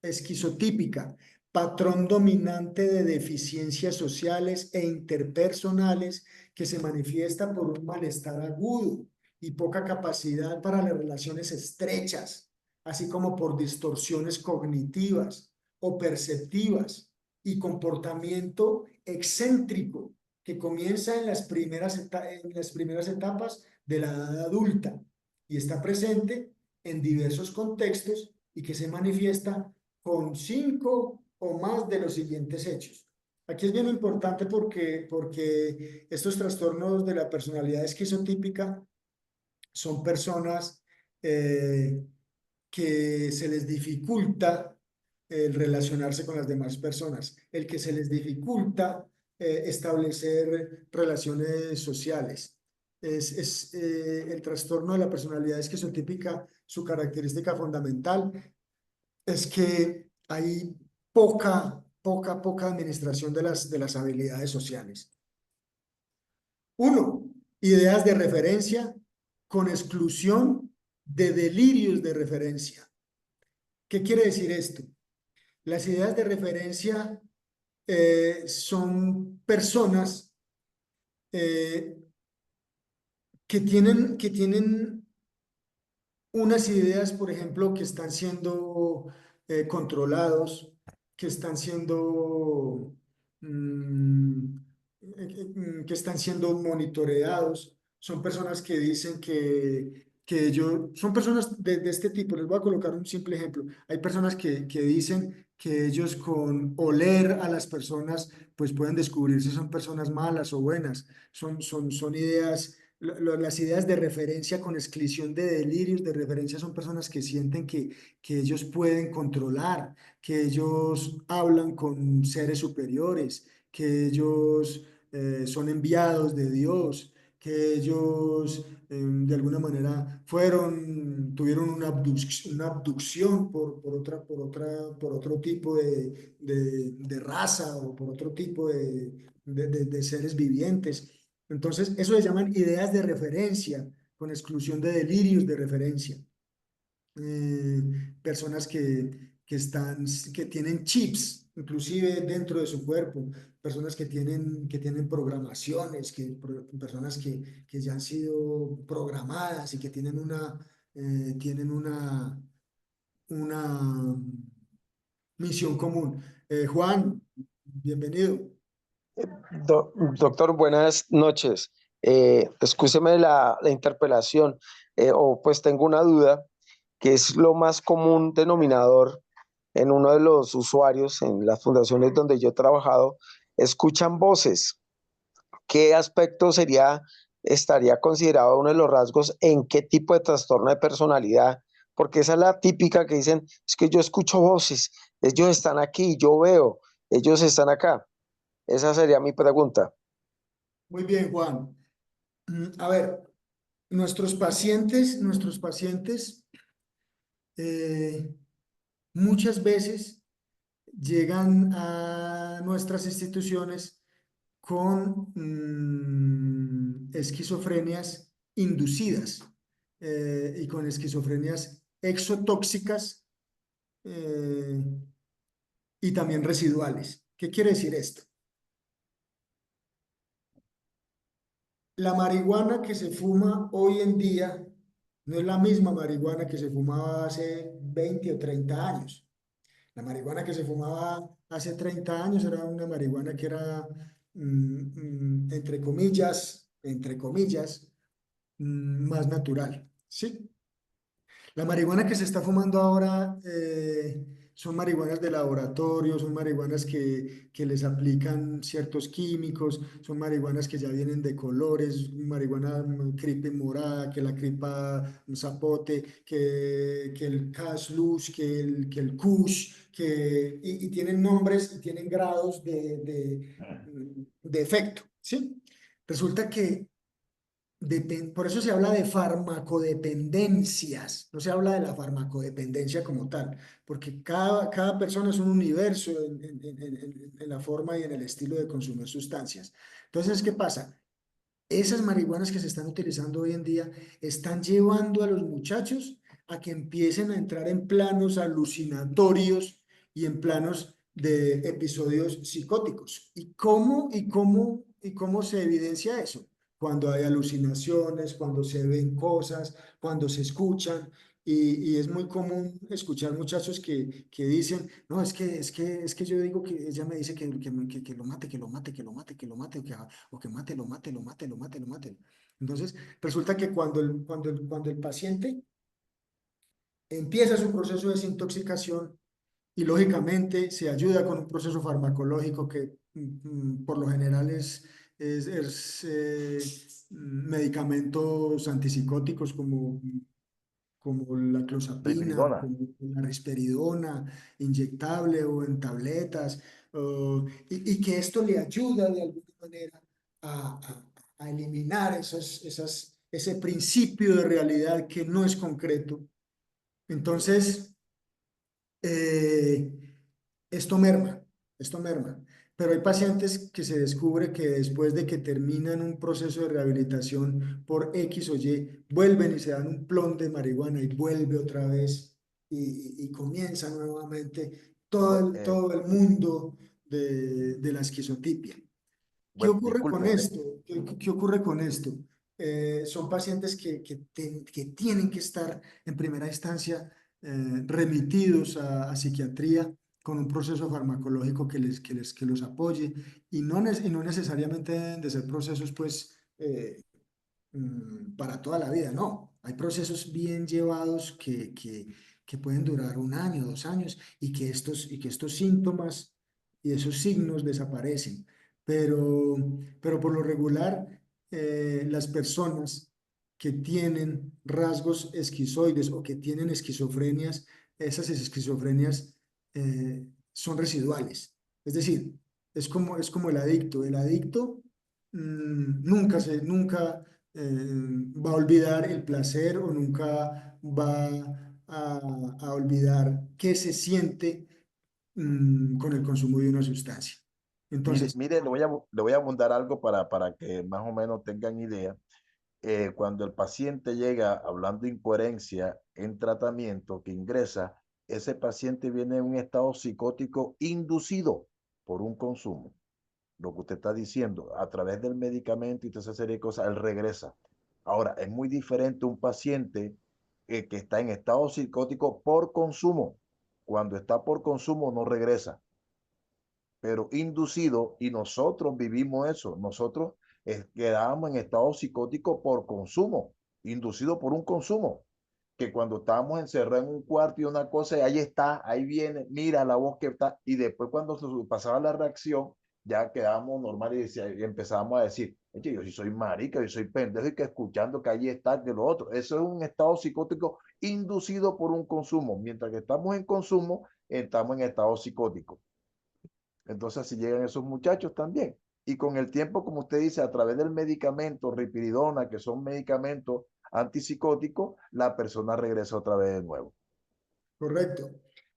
[SPEAKER 1] Esquizotípica, patrón dominante de deficiencias sociales e interpersonales que se manifiesta por un malestar agudo y poca capacidad para las relaciones estrechas, así como por distorsiones cognitivas o perceptivas, y comportamiento excéntrico que comienza en las primeras etapas de la edad adulta y está presente en diversos contextos y que se manifiesta con 5 o más de los siguientes hechos. Aquí es bien importante porque estos trastornos de la personalidad esquizotípica son personas que se les dificulta el relacionarse con las demás personas, el que se les dificulta establecer relaciones sociales. El trastorno de la personalidad esquizotípica, su característica fundamental es que hay poca administración de las habilidades sociales. 1. Ideas de referencia con exclusión de delirios de referencia. ¿Qué quiere decir esto? Las ideas de referencia son personas que tienen unas ideas, por ejemplo, que están siendo controlados, que están siendo que están siendo monitoreados. Son personas que dicen que ellos, son personas de este tipo. Les voy a colocar un simple ejemplo. Hay personas que dicen que ellos con oler a las personas, pues pueden descubrir si son personas malas o buenas. Son ideas, las ideas de referencia con exclusión de delirios de referencia son personas que sienten que ellos pueden controlar, que ellos hablan con seres superiores, que ellos son enviados de Dios, que ellos de alguna manera tuvieron una abducción por otro tipo de raza o por otro tipo de seres vivientes. Entonces, eso se llaman ideas de referencia, con exclusión de delirios de referencia. Personas que tienen chips, inclusive dentro de su cuerpo, personas que tienen programaciones, personas que ya han sido programadas y que tienen una misión común. Juan, bienvenido.
[SPEAKER 7] Doctor, buenas noches. Excúseme la interpelación, o pues tengo una duda, que es lo más común denominador en uno de los usuarios en las fundaciones donde yo he trabajado, escuchan voces. ¿Qué aspecto estaría considerado uno de los rasgos en qué tipo de trastorno de personalidad? Porque esa es la típica que dicen, es que yo escucho voces, ellos están aquí, yo veo, ellos están acá. Esa sería mi pregunta.
[SPEAKER 1] Muy bien, Juan. A ver, nuestros pacientes muchas veces llegan a nuestras instituciones con esquizofrenias inducidas y con esquizofrenias exotóxicas y también residuales. ¿Qué quiere decir esto? La marihuana que se fuma hoy en día no es la misma marihuana que se fumaba hace 20 o 30 años. La marihuana que se fumaba hace 30 años era una marihuana que era, entre comillas, más natural, ¿sí? La marihuana que se está fumando ahora son marihuanas de laboratorio, son marihuanas que les aplican ciertos químicos, son marihuanas que ya vienen de colores, marihuana cripe morada, que la cripa zapote, que el Cash Luz, que el Kush, y tienen nombres y tienen grados de efecto, ¿sí? Resulta que por eso se habla de farmacodependencias, no se habla de la farmacodependencia como tal, porque cada persona es un universo en la forma y en el estilo de consumir sustancias. Entonces, ¿qué pasa? Esas marihuanas que se están utilizando hoy en día están llevando a los muchachos a que empiecen a entrar en planos alucinatorios y en planos de episodios psicóticos. ¿Y cómo se evidencia eso? Cuando hay alucinaciones, cuando se ven cosas, cuando se escuchan. y es muy común escuchar muchachos que dicen, no, es que yo digo que ella me dice que lo mate, que lo mate, que lo mate, que lo mate, o que mate, lo mate, lo mate, lo mate, lo mate. Entonces, resulta que cuando el paciente empieza su proceso de desintoxicación y lógicamente se ayuda con un proceso farmacológico que por lo general es medicamentos antipsicóticos como la clozapina,
[SPEAKER 5] Risperidona.
[SPEAKER 1] como la risperidona inyectable o en tabletas, y que esto le ayuda de alguna manera a eliminar ese principio de realidad que no es concreto. Entonces, eh, esto merma, esto merma. Pero hay pacientes que se descubre que después de que terminan un proceso de rehabilitación por X o Y, vuelven y se dan un plon de marihuana y vuelve otra vez y comienza nuevamente todo
[SPEAKER 5] Bu-
[SPEAKER 1] el,
[SPEAKER 5] eh,
[SPEAKER 1] todo el mundo de la esquizotipia. ¿Qué
[SPEAKER 5] bueno,
[SPEAKER 1] ocurre con
[SPEAKER 5] discúlpeme.
[SPEAKER 1] esto? ¿Qué ocurre con esto? Son pacientes que tienen que estar en primera instancia remitidos a psiquiatría con un proceso farmacológico que los apoye y no necesariamente deben de ser procesos pues para toda la vida, no. Hay procesos bien llevados que pueden durar un año, 2 años y que estos síntomas y esos signos desaparecen. Pero, pero por lo regular, las personas que tienen rasgos esquizoides o que tienen esquizofrenias, esas esquizofrenias son residuales. Es decir, es como el adicto. El adicto nunca va a olvidar el placer o nunca va a olvidar qué se siente con el consumo de una sustancia.
[SPEAKER 5] Mire,
[SPEAKER 1] Entonces,
[SPEAKER 5] mire, le voy a abundar algo para que más o menos tengan idea. Cuando el paciente llega hablando de incoherencia en tratamiento que ingresa, ese paciente viene en un estado psicótico inducido por un consumo. Lo que usted está diciendo, a través del medicamento y toda esa serie de cosas, él regresa. Ahora, es muy diferente un paciente que está en estado psicótico por consumo. Cuando está por consumo no regresa, pero inducido, y nosotros vivimos eso. Nosotros quedábamos en estado psicótico por consumo, inducido por un consumo, que cuando estábamos encerrados en un cuarto y una cosa, y ahí está, ahí viene, mira la voz que está, y después cuando se pasaba la reacción, ya quedábamos normal y empezábamos a decir, oye, yo sí soy marica, yo soy pendejo, y que escuchando que ahí está, que lo otro. Eso es un estado psicótico inducido por un consumo. Mientras que estamos en consumo, estamos en estado psicótico. Entonces, así llegan esos muchachos también. Y con el tiempo, como usted dice, a través del medicamento, ripiridona, que son medicamentos antipsicóticos, la persona regresa otra vez de nuevo.
[SPEAKER 1] correcto.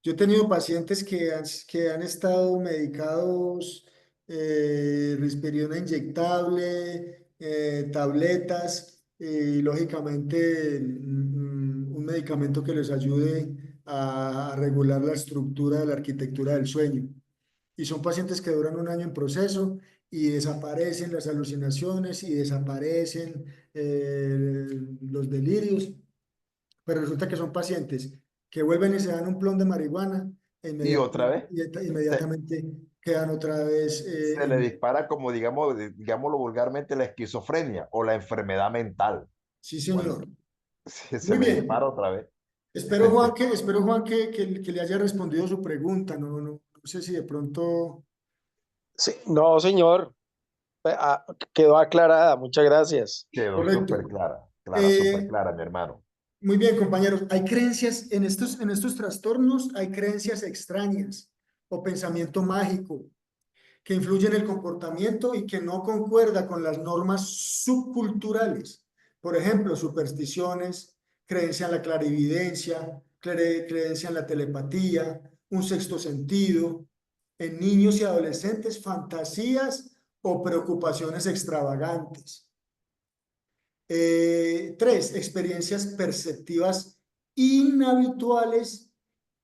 [SPEAKER 1] Yo he tenido pacientes que han estado medicados, risperidona inyectable, tabletas y lógicamente un medicamento que les ayude a regular la estructura de la arquitectura del sueño. Y son pacientes que duran un año en proceso y desaparecen las alucinaciones y desaparecen los delirios, pero resulta que son pacientes que vuelven y se dan un plón de marihuana e
[SPEAKER 5] Y otra vez se,
[SPEAKER 1] inmediatamente quedan otra vez
[SPEAKER 5] se le dispara como, digamos, digámoslo vulgarmente, la esquizofrenia o la enfermedad mental.
[SPEAKER 1] Sí,
[SPEAKER 5] Bueno,
[SPEAKER 1] señor.
[SPEAKER 5] se
[SPEAKER 1] Muy
[SPEAKER 5] le dispara
[SPEAKER 1] bien.
[SPEAKER 5] otra vez.
[SPEAKER 1] Espero, Juan, que le haya respondido su pregunta. No sé si de pronto...
[SPEAKER 7] Sí, no, señor, quedó aclarada. Muchas gracias.
[SPEAKER 5] Quedó súper
[SPEAKER 1] Correcto.
[SPEAKER 5] clara, clara, súper
[SPEAKER 1] Eh,
[SPEAKER 5] clara, mi hermano.
[SPEAKER 1] Muy bien, compañeros. Hay creencias en estos trastornos, hay creencias extrañas o pensamiento mágico que influyen en el comportamiento y que no concuerda con las normas subculturales. Por ejemplo, supersticiones, creencia en la clarividencia, creencia en la telepatía, un sexto sentido, en niños y adolescentes, fantasías o preocupaciones extravagantes. 3, experiencias perceptivas inhabituales,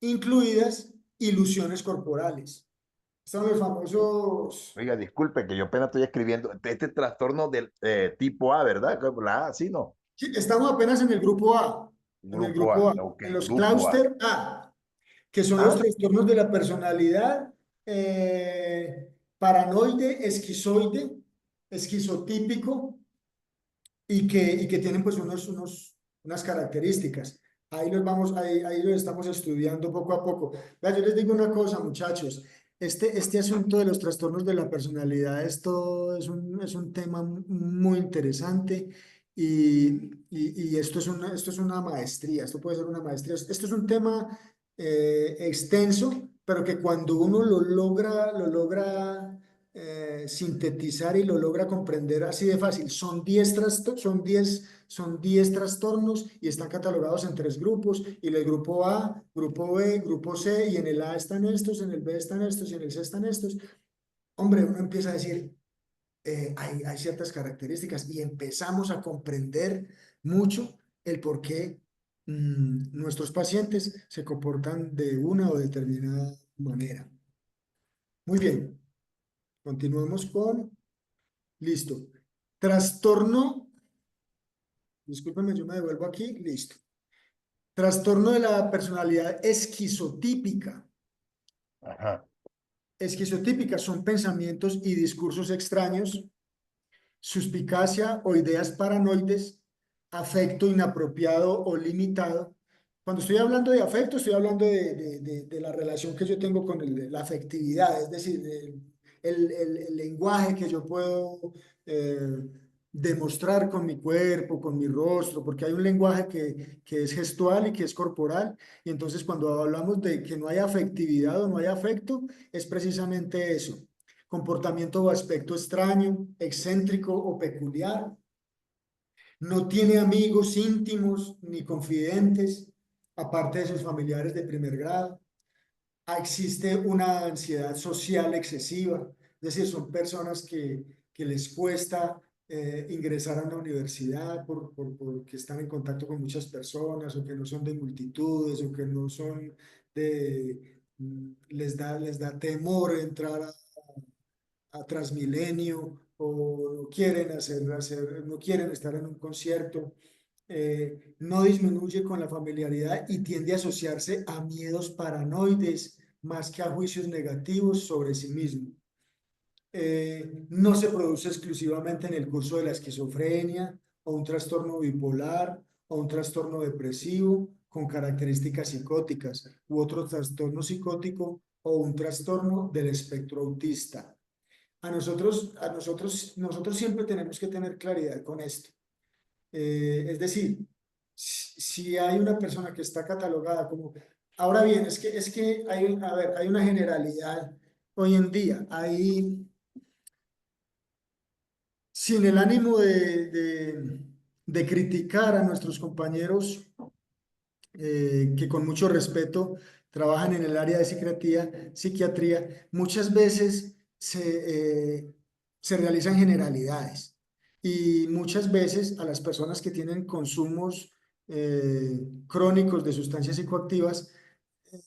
[SPEAKER 1] incluidas ilusiones corporales. Son los famosos.
[SPEAKER 5] Oiga, disculpe que yo apenas estoy escribiendo este trastorno del tipo A, ¿verdad? La A, sí, no.
[SPEAKER 1] Sí, estamos apenas en el grupo A. En el
[SPEAKER 5] Grupo
[SPEAKER 1] grupo
[SPEAKER 5] A,
[SPEAKER 1] A,
[SPEAKER 5] ok,
[SPEAKER 1] en los
[SPEAKER 5] grupo A.
[SPEAKER 1] clúster A, que son los
[SPEAKER 5] Ah,
[SPEAKER 1] trastornos de la personalidad, paranoide, esquizoide, esquizotípico, y que tienen pues unas características. Ahí los estamos estudiando poco a poco. Vea, yo les digo una cosa, muchachos. Este asunto de los trastornos de la personalidad, esto es un tema muy interesante y esto es una maestría, esto puede ser una maestría. Esto es un tema extenso, pero que cuando uno lo logra sintetizar y lo logra comprender así de fácil. Son 10 trastornos y están catalogados en 3 grupos, y el grupo A, grupo B, grupo C, y en el A están estos, en el B están estos y en el C están estos. Hombre, uno empieza a decir, hay ciertas características y empezamos a comprender mucho el por qué nuestros pacientes se comportan de una o determinada manera. Muy bien, continuamos con... Listo. Trastorno, discúlpeme, yo me devuelvo aquí, listo. Trastorno de la personalidad esquizotípica.
[SPEAKER 5] ajá.
[SPEAKER 1] Esquizotípica son pensamientos y discursos extraños, suspicacia o ideas paranoides, afecto inapropiado o limitado. Cuando estoy hablando de afecto, estoy hablando de la relación que yo tengo con la afectividad, es decir, el lenguaje que yo puedo demostrar con mi cuerpo, con mi rostro, porque hay un lenguaje que es gestual y que es corporal, y entonces cuando hablamos de que no hay afectividad o no hay afecto, es precisamente eso: comportamiento o aspecto extraño, excéntrico o peculiar. No tiene amigos íntimos ni confidentes, aparte de sus familiares de primer grado. Existe una ansiedad social excesiva, es decir, son personas que les cuesta ingresar a una universidad porque están en contacto con muchas personas, o que no son de multitudes, o que no son de... les da temor entrar a Transmilenio, o no quieren no quieren estar en un concierto. No disminuye con la familiaridad y tiende a asociarse a miedos paranoides más que a juicios negativos sobre sí mismo. No se produce exclusivamente en el curso de la esquizofrenia o un trastorno bipolar o un trastorno depresivo con características psicóticas u otro trastorno psicótico o un trastorno del espectro autista. Nosotros siempre tenemos que tener claridad con esto. Es decir, si hay una persona que está catalogada como... Ahora bien, es que a ver, hay una generalidad hoy en día. Sin el ánimo de criticar a nuestros compañeros que con mucho respeto trabajan en el área de psiquiatría, muchas veces se realizan generalidades, y muchas veces a las personas que tienen consumos crónicos de sustancias psicoactivas eh,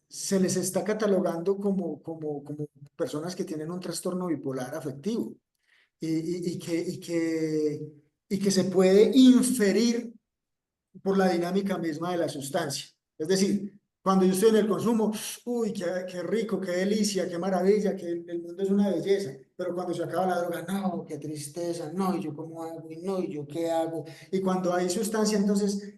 [SPEAKER 1] se les está catalogando como personas que tienen un trastorno bipolar afectivo, y que se puede inferir por la dinámica misma de la sustancia. Es decir, cuando yo estoy en el consumo, uy, qué rico, qué delicia, qué maravilla, que el mundo es una belleza. Pero cuando se acaba la droga, no, qué tristeza, no, y yo cómo hago, y no, y yo qué hago. Y cuando hay sustancia, entonces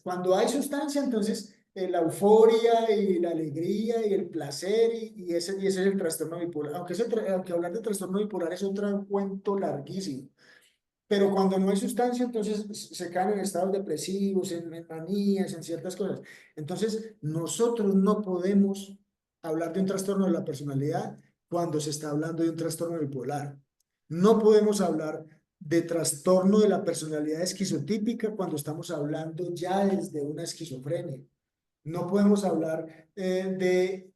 [SPEAKER 1] cuando hay sustancia, entonces la euforia y la alegría y el placer, y ese es el trastorno bipolar. Aunque hablar de trastorno bipolar es otro cuento larguísimo. Pero cuando no hay sustancia, entonces se caen en estados depresivos, en manías, en ciertas cosas. Entonces, nosotros no podemos hablar de un trastorno de la personalidad cuando se está hablando de un trastorno bipolar. No podemos hablar de trastorno de la personalidad esquizotípica cuando estamos hablando ya desde una esquizofrenia. No podemos hablar de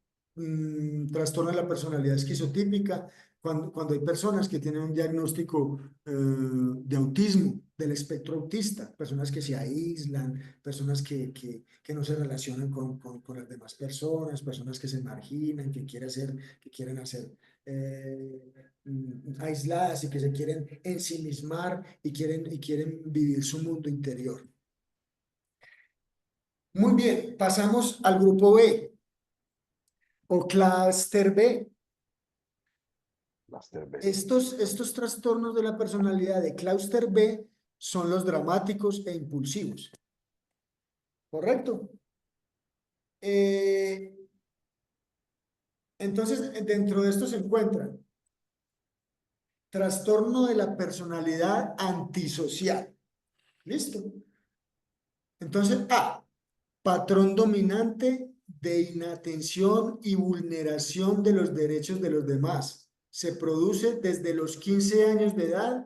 [SPEAKER 1] trastorno de la personalidad esquizotípica cuando hay personas que tienen un diagnóstico de autismo, del espectro autista, personas que se aíslan, personas que no se relacionan con las demás personas que se marginan, que quieren hacer aisladas, y que se quieren ensimismar y quieren vivir su mundo interior. Muy bien, pasamos al grupo B o clúster B.
[SPEAKER 5] Cluster B.
[SPEAKER 1] Estos trastornos de la personalidad de clúster B son los dramáticos e impulsivos. ¿Correcto? Entonces, dentro de esto se encuentran trastorno de la personalidad antisocial. ¿Listo? Entonces, A, patrón dominante de inatención y vulneración de los derechos de los demás. Se produce desde los 15 años de edad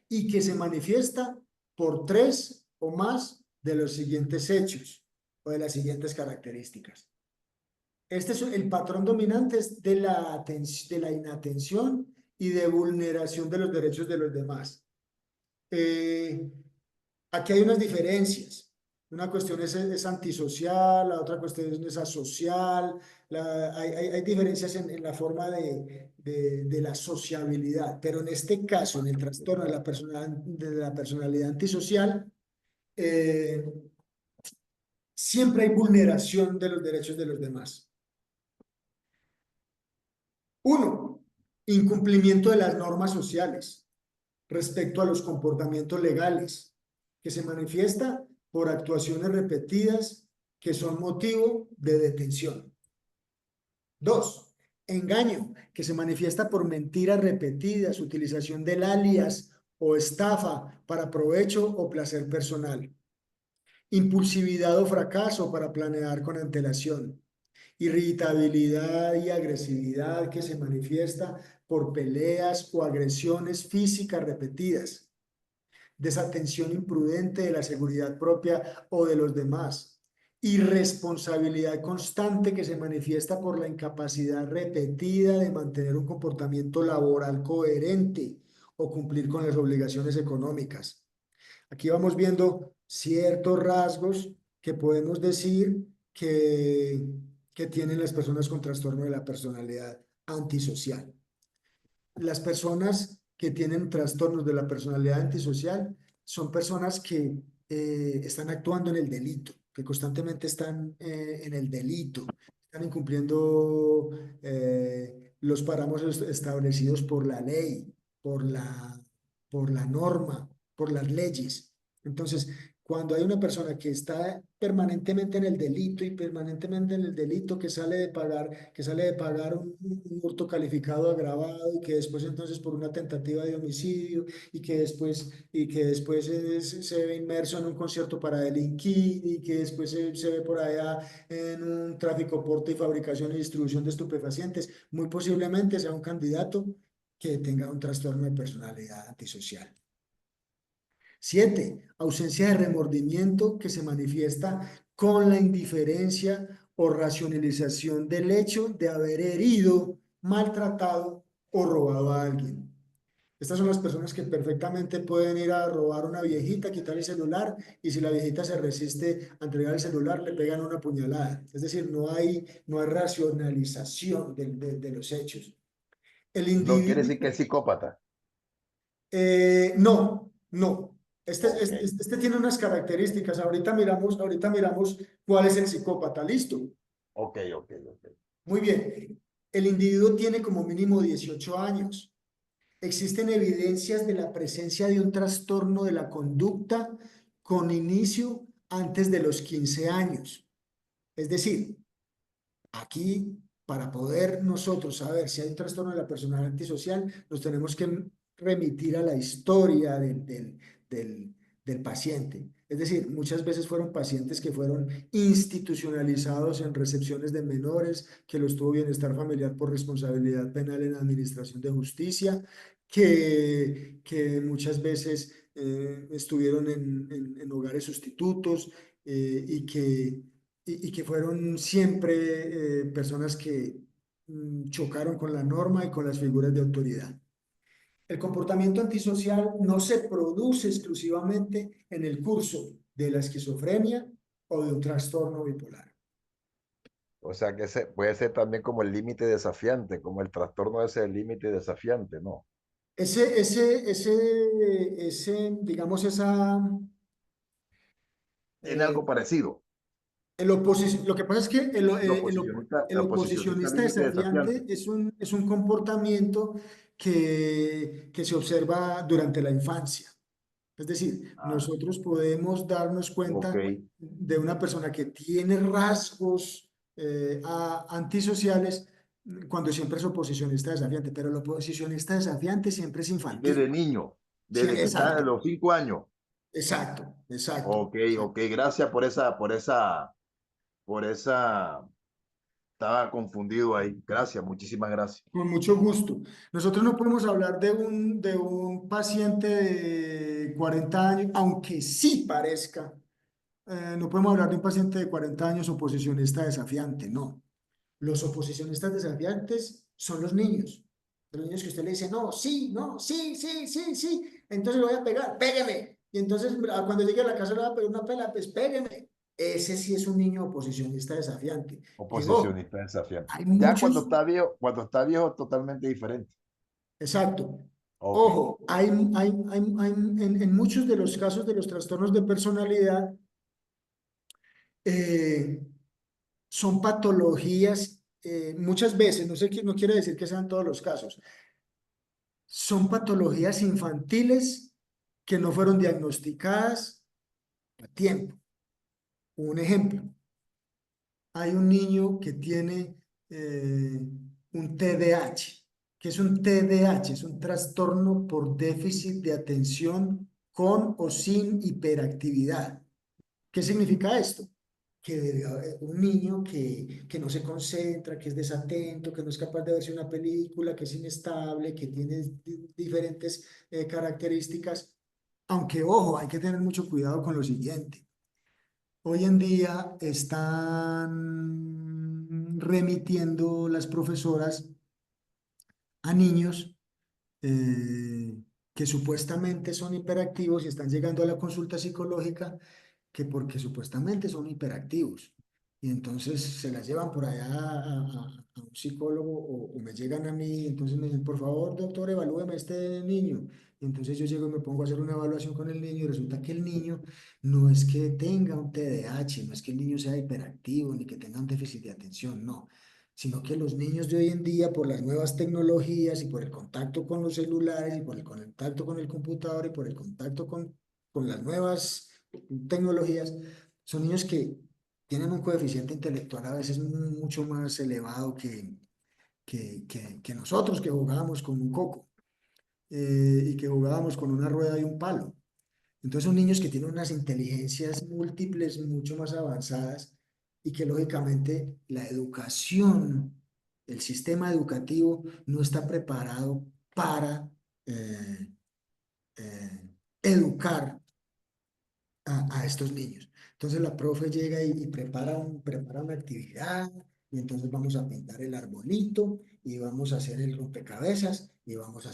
[SPEAKER 1] y que se manifiesta por 3 o más de los siguientes hechos o de las siguientes características. Este es el patrón dominante es de la inatención y de vulneración de los derechos de los demás. Aquí hay unas diferencias. Una cuestión es antisocial, la otra cuestión es asocial. Hay diferencias en la forma de la sociabilidad, pero en este caso, en el trastorno de la personalidad antisocial, eh, siempre hay vulneración de los derechos de los demás. Uno, incumplimiento de las normas sociales respecto a los comportamientos legales, que se manifiesta por actuaciones repetidas que son motivo de detención. Dos, engaño, que se manifiesta por mentiras repetidas, utilización del alias o estafa para provecho o placer personal. Impulsividad o fracaso para planear con antelación. Irritabilidad y agresividad que se manifiesta por peleas o agresiones físicas repetidas. Desatención imprudente de la seguridad propia o de los demás. Irresponsabilidad constante que se manifiesta por la incapacidad repetida de mantener un comportamiento laboral coherente o cumplir con las obligaciones económicas. Aquí vamos viendo ciertos rasgos que podemos decir que tienen las personas con trastorno de la personalidad antisocial. Las personas que tienen trastornos de la personalidad antisocial son personas que están actuando en el delito, que constantemente están en el delito, están incumpliendo los parámetros establecidos por la ley, por por la norma, por las leyes. Entonces, cuando hay una persona que está permanentemente en el delito y permanentemente en el delito que sale de pagar un hurto calificado agravado y que después entonces por una tentativa de homicidio y que después se ve inmerso en un concierto para delinquir y que después se ve por allá en un tráfico, porte y fabricación y distribución de estupefacientes, muy posiblemente sea un candidato que tenga un trastorno de personalidad antisocial. 7, ausencia de remordimiento que se manifiesta con la indiferencia o racionalización del hecho de haber herido, maltratado o robado a alguien. Estas son las personas que perfectamente pueden ir a robar a una viejita, quitar el celular y si la viejita se resiste a entregar el celular, le pegan una puñalada. Es decir, no hay racionalización de los hechos. El
[SPEAKER 5] No quiere
[SPEAKER 1] individuo...
[SPEAKER 5] decir que es psicópata.
[SPEAKER 1] No, no.
[SPEAKER 5] Ok,
[SPEAKER 1] Este tiene unas características. Ahorita miramos cuál es el psicópata. ¿Listo?
[SPEAKER 5] ok.
[SPEAKER 1] Muy bien. El individuo tiene como mínimo 18 años. Existen evidencias de la presencia de un trastorno de la conducta con inicio antes de los 15 años. Es decir, aquí, para poder nosotros saber si hay un trastorno de la personalidad antisocial, nos tenemos que remitir a la historia del paciente. Es decir, muchas veces fueron pacientes que fueron institucionalizados en recepciones de menores, que los tuvo bienestar familiar por responsabilidad penal en la administración de justicia, que muchas veces estuvieron en hogares sustitutos y que fueron siempre personas que chocaron con la norma y con las figuras de autoridad. El comportamiento antisocial no se produce exclusivamente en el curso de la esquizofrenia o de un trastorno bipolar.
[SPEAKER 5] O sea que puede ser también como el límite desafiante, como el trastorno ese del límite desafiante, ¿no?
[SPEAKER 1] Digamos, esa...
[SPEAKER 5] Tiene
[SPEAKER 1] eh,
[SPEAKER 5] algo parecido.
[SPEAKER 1] Lo que pasa es que el
[SPEAKER 5] La oposicionista
[SPEAKER 1] oposicionista
[SPEAKER 5] límite
[SPEAKER 1] desafiante
[SPEAKER 5] desafiante.
[SPEAKER 1] es un comportamiento que se observa durante la infancia. Es decir,
[SPEAKER 5] Ah,
[SPEAKER 1] nosotros podemos darnos
[SPEAKER 5] ok.
[SPEAKER 1] cuenta de una persona que tiene rasgos antisociales cuando siempre es oposicionista desafiante, pero el oposicionista desafiante siempre es
[SPEAKER 5] Desde
[SPEAKER 1] infantil.
[SPEAKER 5] niño,
[SPEAKER 1] Sí,
[SPEAKER 5] desde que está de
[SPEAKER 1] exacto,
[SPEAKER 5] los 5 años.
[SPEAKER 1] exacto, exacto,
[SPEAKER 5] Ok,
[SPEAKER 1] exacto.
[SPEAKER 5] ok, gracias por esa, estaba confundido ahí. Gracias, muchísimas gracias.
[SPEAKER 1] Con mucho gusto. Nosotros no podemos hablar de un paciente de 40 años, aunque sí parezca. No podemos hablar de un paciente de 40 años oposicionista desafiante, no. Los oposicionistas desafiantes son los niños. Los niños que usted le dice, no, sí, no, sí, sí, sí, sí. Entonces le voy a pegar, pégueme. Y entonces cuando llegue a la casa le voy a pegar una pela, pues pégueme. Ese sí es un niño oposicionista desafiante. Que ojo,
[SPEAKER 5] Oposicionista desafiante.
[SPEAKER 1] hay
[SPEAKER 5] Ya
[SPEAKER 1] muchos.
[SPEAKER 5] cuando está viejo, es totalmente diferente.
[SPEAKER 1] Exacto.
[SPEAKER 5] Ok.
[SPEAKER 1] Ojo, en muchos de los casos de los trastornos de personalidad eh, son patologías, muchas veces, no sé, no quiere decir que sean todos los casos, son patologías infantiles que no fueron diagnosticadas a tiempo. Un ejemplo, hay un niño que tiene un TDAH. ¿Qué es un TDAH? Es un trastorno por déficit de atención con o sin hiperactividad. ¿Qué significa esto? Que debe haber un niño que no se concentra, que es desatento, que no es capaz de verse una película, que es inestable, que tiene diferentes características. Aunque, ojo, hay que tener mucho cuidado con lo siguiente. Hoy en día están remitiendo las profesoras a niños que supuestamente son hiperactivos y están llegando a la consulta psicológica que porque supuestamente son hiperactivos. Y entonces se las llevan por allá a un psicólogo o me llegan a mí, entonces me dicen, por favor, doctor, evalúeme a este niño. Y entonces yo llego y me pongo a hacer una evaluación con el niño y resulta que el niño no es que tenga un TDAH, no es que el niño sea hiperactivo ni que tenga un déficit de atención, no, sino que los niños de hoy en día, por las nuevas tecnologías y por el contacto con los celulares y por el contacto con el computador y por el contacto con las nuevas tecnologías, son niños que tienen un coeficiente intelectual a veces mucho más elevado que nosotros que jugábamos con un coco y que jugábamos con una rueda y un palo. Entonces son niños que tienen unas inteligencias múltiples mucho más avanzadas y que lógicamente la educación, el sistema educativo no está preparado para eh, educar a estos niños. Entonces la profe llega y prepara una actividad y entonces vamos a pintar el arbolito y vamos a hacer el rompecabezas y vamos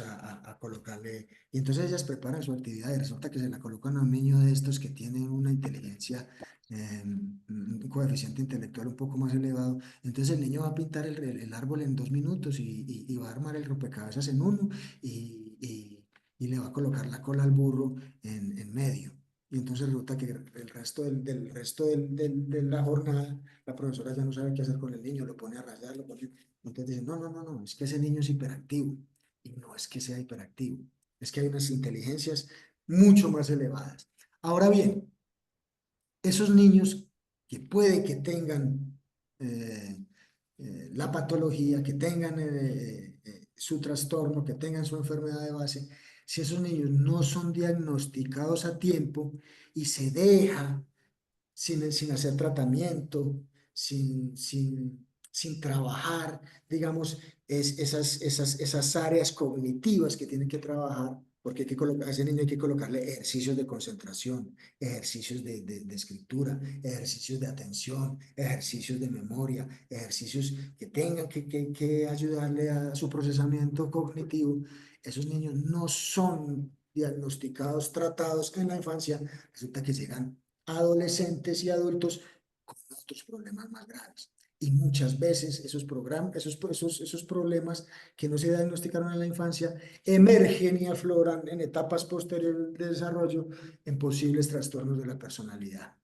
[SPEAKER 1] a colocarle. Y entonces ellas preparan su actividad y resulta que se la colocan a un niño de estos que tiene una inteligencia, un coeficiente intelectual un poco más elevado. Entonces el niño va a pintar el árbol en 2 minutos y va a armar el rompecabezas en uno y le va a colocar la cola al burro en medio. Y entonces resulta que el resto del resto de la jornada, la profesora ya no sabe qué hacer con el niño, lo pone a rayar, lo pone. Entonces dicen, no, no, no, no, es que ese niño es hiperactivo. Y no es que sea hiperactivo, es que hay unas inteligencias mucho más elevadas. Ahora bien, esos niños que puede que tengan eh, la patología, que tengan su trastorno, que tengan su enfermedad de base, si esos niños no son diagnosticados a tiempo y se deja sin hacer tratamiento, sin trabajar, digamos, esas áreas cognitivas que tienen que trabajar, porque hay que colocar, a ese niño hay que colocarle ejercicios de concentración, ejercicios de escritura, ejercicios de atención, ejercicios de memoria, ejercicios que tengan que ayudarle a su procesamiento cognitivo. Esos niños no son diagnosticados, tratados en la infancia, resulta que llegan adolescentes y adultos con otros problemas más graves. Y muchas veces esos problemas que no se diagnosticaron en la infancia emergen y afloran en etapas posteriores de desarrollo en posibles trastornos de la personalidad.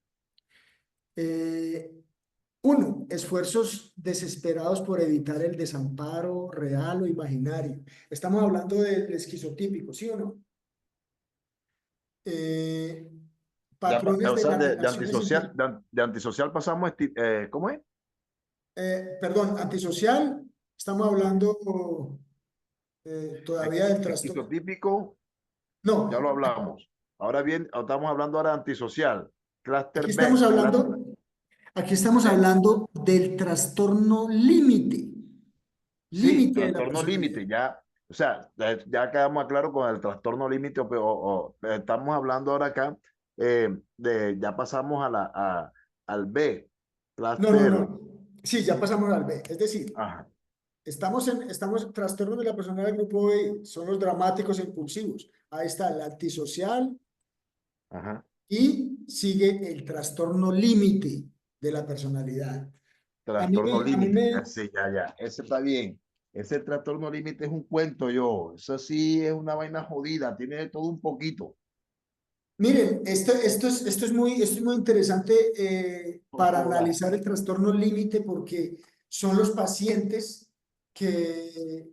[SPEAKER 1] Uno, esfuerzos desesperados por evitar el desamparo real o imaginario. Estamos hablando del esquizotípico, ¿sí o no? Patrones
[SPEAKER 5] O
[SPEAKER 1] de
[SPEAKER 5] sea,
[SPEAKER 1] las
[SPEAKER 5] de
[SPEAKER 1] relaciones
[SPEAKER 5] antisocial, de antisocial pasamos a ¿cómo es?
[SPEAKER 1] perdón, antisocial, estamos hablando todavía del trastorno.
[SPEAKER 5] Esquizotípico, ya
[SPEAKER 1] No,
[SPEAKER 5] lo hablamos. Ahora bien, estamos hablando ahora de antisocial. Cluster
[SPEAKER 1] aquí
[SPEAKER 5] B,
[SPEAKER 1] estamos hablando, aquí estamos
[SPEAKER 5] ¿eh?
[SPEAKER 1] hablando del trastorno límite,
[SPEAKER 5] Sí,
[SPEAKER 1] límite de la
[SPEAKER 5] trastorno
[SPEAKER 1] personalidad.
[SPEAKER 5] límite, ya, o sea, ya quedamos claro con el trastorno límite, estamos hablando ahora acá ya pasamos al B,
[SPEAKER 1] No, no,
[SPEAKER 5] cluster,
[SPEAKER 1] no. Sí, ya pasamos al B. Es decir,
[SPEAKER 5] ajá,
[SPEAKER 1] estamos en trastornos de la personalidad del grupo B, son los dramáticos e impulsivos. Ahí está el antisocial
[SPEAKER 5] ajá,
[SPEAKER 1] y sigue el trastorno límite de la personalidad.
[SPEAKER 5] trastorno
[SPEAKER 1] A mí
[SPEAKER 5] límite,
[SPEAKER 1] me,
[SPEAKER 5] sí, ya, ese está bien. Ese trastorno límite es un cuento, eso sí es una vaina jodida, tiene de todo un poquito.
[SPEAKER 1] miren, esto es muy interesante para
[SPEAKER 5] Joda.
[SPEAKER 1] analizar el trastorno límite porque son los pacientes que,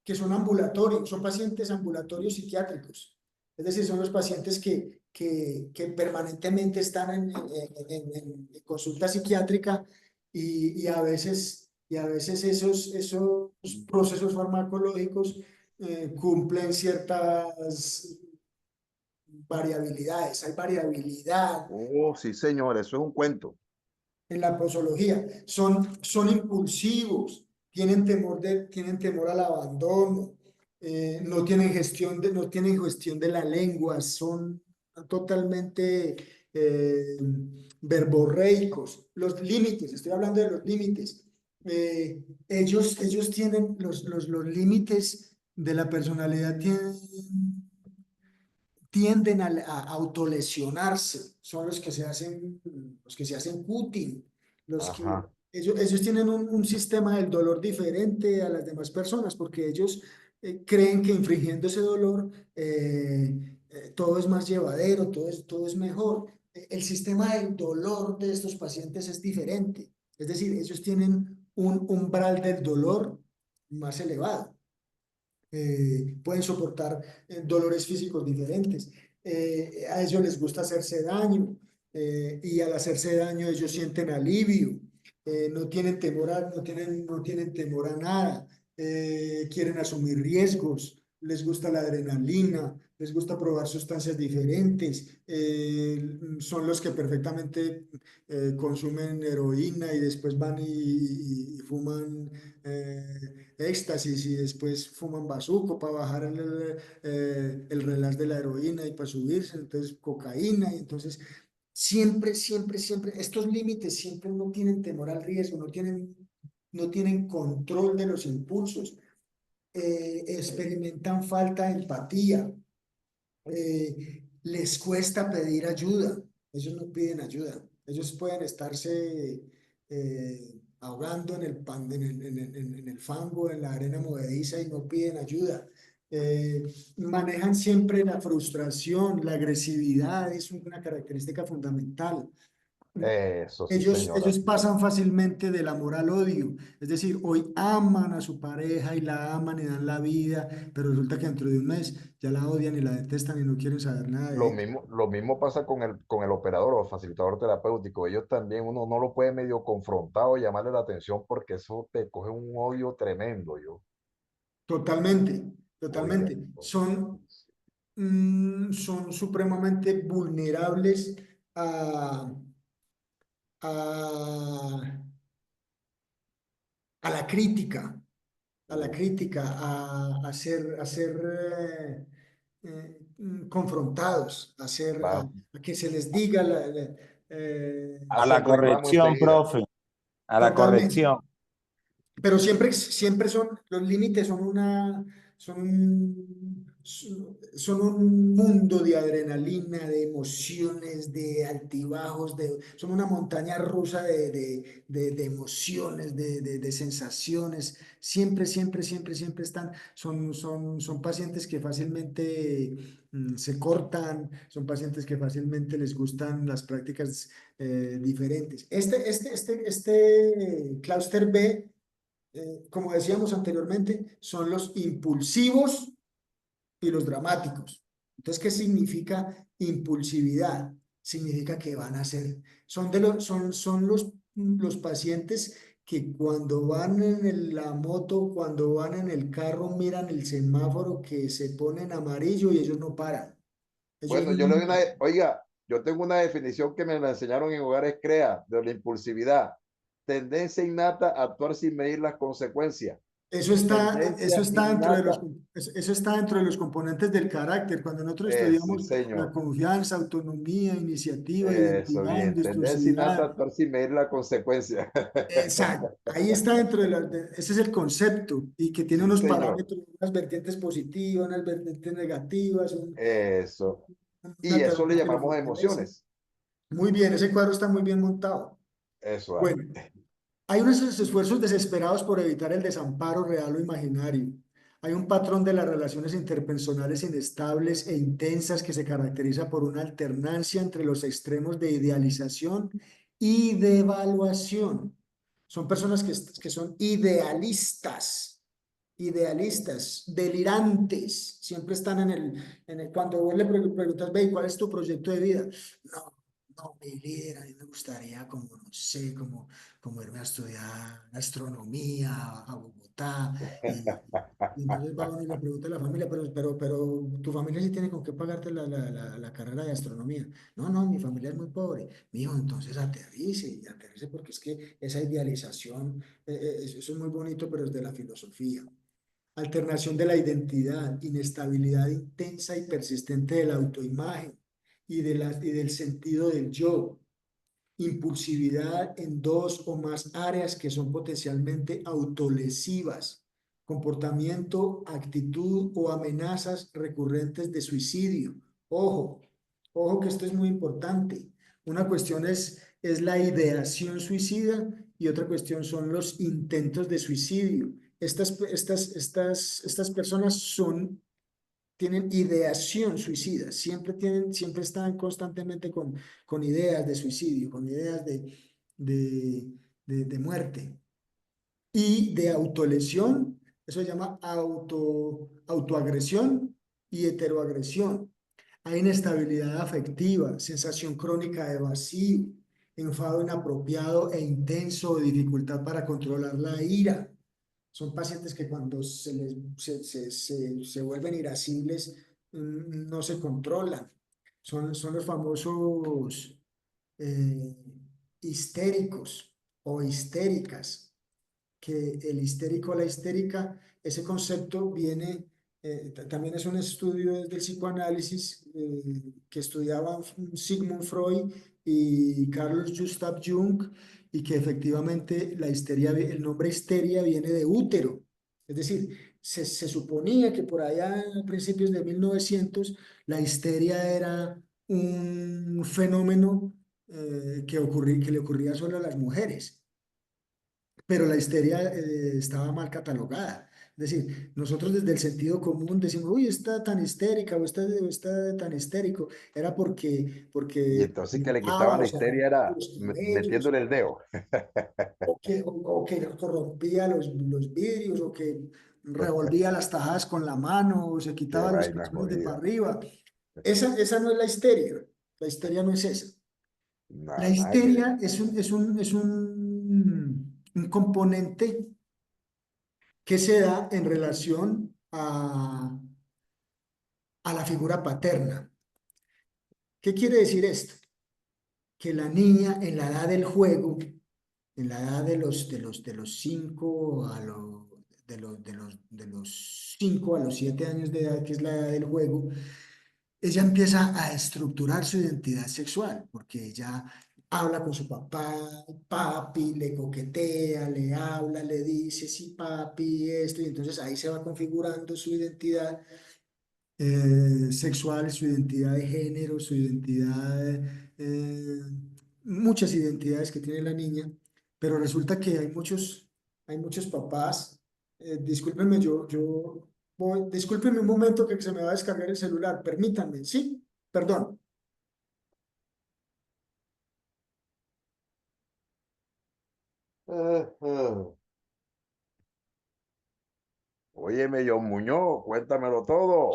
[SPEAKER 1] que son ambulatorios, son pacientes ambulatorios psiquiátricos. Es decir, son los pacientes que permanentemente están en consulta psiquiátrica y a veces esos procesos farmacológicos cumplen ciertas variabilidades, hay variabilidad
[SPEAKER 5] Oh, sí, señor, eso es un cuento.
[SPEAKER 1] en la posología, son impulsivos, tienen temor al abandono, no tienen gestión de la lengua, son totalmente verborreicos. Los límites, estoy hablando de los límites. Ellos tienen los límites de la personalidad, tienden a autolesionarse, son los que se hacen cutting, los que
[SPEAKER 5] Ajá.
[SPEAKER 1] ellos tienen un sistema del dolor diferente a las demás personas, porque ellos creen que infringiendo ese dolor todo es más llevadero, todo es mejor. El sistema del dolor de estos pacientes es diferente, es decir, ellos tienen un umbral del dolor más elevado, pueden soportar dolores físicos diferentes. A ellos les gusta hacerse daño y al hacerse daño ellos sienten alivio, no tienen temor a nada, quieren asumir riesgos, les gusta la adrenalina, les gusta probar sustancias diferentes, son los que perfectamente consumen heroína y después van y fuman éxtasis y después fuman bazuco para bajar el relax de la heroína y para subirse, entonces cocaína, y entonces siempre, estos límites siempre no tienen temor al riesgo, no tienen control de los impulsos, experimentan falta de empatía, les cuesta pedir ayuda, ellos no piden ayuda, ellos pueden estarse ahogando en el, pan, en el fango, en la arena movediza y no piden ayuda. Manejan siempre la frustración, la agresividad es una característica fundamental.
[SPEAKER 5] Eso sí, señor,
[SPEAKER 1] Ellos
[SPEAKER 5] así es.
[SPEAKER 1] pasan fácilmente del amor al odio, es decir, hoy aman a su pareja y la aman y dan la vida, pero resulta que dentro de un mes ya la odian y la detestan y no quieren saber nada de ella.
[SPEAKER 5] Lo mismo pasa con el operador o facilitador terapéutico. Ellos también, uno no lo puede medio confrontar o llamarle la atención porque eso te coge un odio tremendo, yo.
[SPEAKER 1] Totalmente,
[SPEAKER 5] Oiga,
[SPEAKER 1] totalmente. Son supremamente vulnerables a, a, a la crítica, a ser confrontados, a que se les diga
[SPEAKER 8] A la
[SPEAKER 5] hacen reclamo
[SPEAKER 8] corrección,
[SPEAKER 5] enseguida.
[SPEAKER 8] profe, a la
[SPEAKER 1] totalmente.
[SPEAKER 8] corrección.
[SPEAKER 1] Pero siempre los límites son son un mundo de adrenalina, de emociones, de altibajos, son una montaña rusa de emociones, de sensaciones. Siempre, siempre, siempre, siempre están, son pacientes que fácilmente se cortan, son pacientes que fácilmente les gustan las prácticas diferentes. Este clúster B, como decíamos anteriormente, son los impulsivos y los dramáticos. Entonces, ¿qué significa impulsividad? Significa que van a ser, son los pacientes que cuando van en la moto, cuando van en el carro, miran el semáforo que se pone en amarillo y ellos no paran. Ellos
[SPEAKER 5] Bueno, yo le doy
[SPEAKER 1] nunca.
[SPEAKER 5] oiga, yo tengo una definición que me la enseñaron en Hogares CREA de la impulsividad. Tendencia innata a actuar sin medir las consecuencias.
[SPEAKER 1] Eso
[SPEAKER 5] Tendencia
[SPEAKER 1] está dentro de
[SPEAKER 5] innata.
[SPEAKER 1] eso está dentro de los componentes del carácter. Cuando nosotros
[SPEAKER 5] Sí,
[SPEAKER 1] estudiamos la
[SPEAKER 5] señor.
[SPEAKER 1] confianza, autonomía, iniciativa,
[SPEAKER 5] Eso,
[SPEAKER 1] identidad,
[SPEAKER 5] bien. Tendencia innata a
[SPEAKER 1] industriosidad.
[SPEAKER 5] actuar sin medir la consecuencia.
[SPEAKER 1] Exacto. Ahí está dentro ese es el concepto y que tiene
[SPEAKER 5] Sí,
[SPEAKER 1] unos
[SPEAKER 5] señor.
[SPEAKER 1] parámetros, unas vertientes positivas, unas vertientes negativas,
[SPEAKER 5] Eso. Y
[SPEAKER 1] una
[SPEAKER 5] eso le
[SPEAKER 1] terapia que lo
[SPEAKER 5] llamamos
[SPEAKER 1] fortalece.
[SPEAKER 5] emociones.
[SPEAKER 1] Muy bien, ese cuadro está muy bien montado.
[SPEAKER 5] Eso hay.
[SPEAKER 1] Bueno, hay unos esfuerzos desesperados por evitar el desamparo real o imaginario. Hay un patrón de las relaciones interpersonales inestables e intensas que se caracteriza por una alternancia entre los extremos de idealización y de evaluación. Son personas que son idealistas, delirantes, siempre están cuando vos le preguntas, ve, ¿cuál es tu proyecto de vida? No, no, mi líder, a mí me gustaría como, no sé, como irme a estudiar astronomía a Bogotá y entonces va uno y le pregunta a la familia, pero tu familia sí tiene con qué pagarte la carrera de astronomía. No, no, mi familia es muy pobre. Mijo, entonces aterrice porque es que esa idealización, eso es muy bonito, pero es de la filosofía. Alternación de la identidad, inestabilidad intensa y persistente de la autoimagen y del sentido del yo, impulsividad en dos o más áreas que son potencialmente autolesivas, comportamiento, actitud o amenazas recurrentes de suicidio. Ojo, ojo que esto es muy importante. Una cuestión es la ideación suicida y otra cuestión son los intentos de suicidio. Estas personas tienen ideación suicida, siempre están constantemente con ideas de suicidio, con ideas de muerte y de autolesión. Eso se llama autoagresión y heteroagresión. Hay inestabilidad afectiva, sensación crónica de vacío, enfado inapropiado e intenso, dificultad para controlar la ira. Son pacientes que cuando se vuelven irascibles, no se controlan. Son los famosos eh, histéricos o histéricas, que el histérico o la histérica, ese concepto viene, también es un estudio del psicoanálisis que estudiaban Sigmund Freud y Carl Gustav Jung, y que efectivamente la histeria, el nombre histeria viene de útero. Es decir, se suponía que por allá a principios de 1900 la histeria era un fenómeno que le ocurría solo a las mujeres, pero la histeria estaba mal catalogada. Es decir, nosotros desde el sentido común decimos, uy, está tan histérica o está tan histérico. Era
[SPEAKER 5] Y
[SPEAKER 1] porque
[SPEAKER 5] entonces que le
[SPEAKER 1] gritaba
[SPEAKER 5] quitaban
[SPEAKER 1] o
[SPEAKER 5] la
[SPEAKER 1] se
[SPEAKER 5] histeria
[SPEAKER 1] arrancaba
[SPEAKER 5] era
[SPEAKER 1] los cabellos
[SPEAKER 5] metiéndole el dedo.
[SPEAKER 1] o que corrompía los vidrios o que revolvía las tajadas con la mano o se
[SPEAKER 5] Qué
[SPEAKER 1] quitaba los
[SPEAKER 5] vaina
[SPEAKER 1] calzones de para
[SPEAKER 5] jodida.
[SPEAKER 1] arriba. Esa no es la histeria. La histeria no es esa. La
[SPEAKER 5] Nada, nada que ver.
[SPEAKER 1] histeria es un componente que se da en relación a la figura paterna. ¿Qué quiere decir esto? Que la niña en la edad del juego, en la edad de los 5 de los 5 a los 7 años de edad, que es la edad del juego, ella empieza a estructurar su identidad sexual, porque ella habla con su papá, papi, le coquetea, le habla, le dice, sí, papi, esto, y entonces ahí se va configurando su identidad sexual, su identidad de género, su identidad, eh, muchas identidades que tiene la niña, pero resulta que hay muchos papás, discúlpenme, discúlpenme un momento que se me va a descargar el celular, permítanme, ¿sí? Perdón.
[SPEAKER 5] Óyeme, John Muñoz, cuéntamelo todo.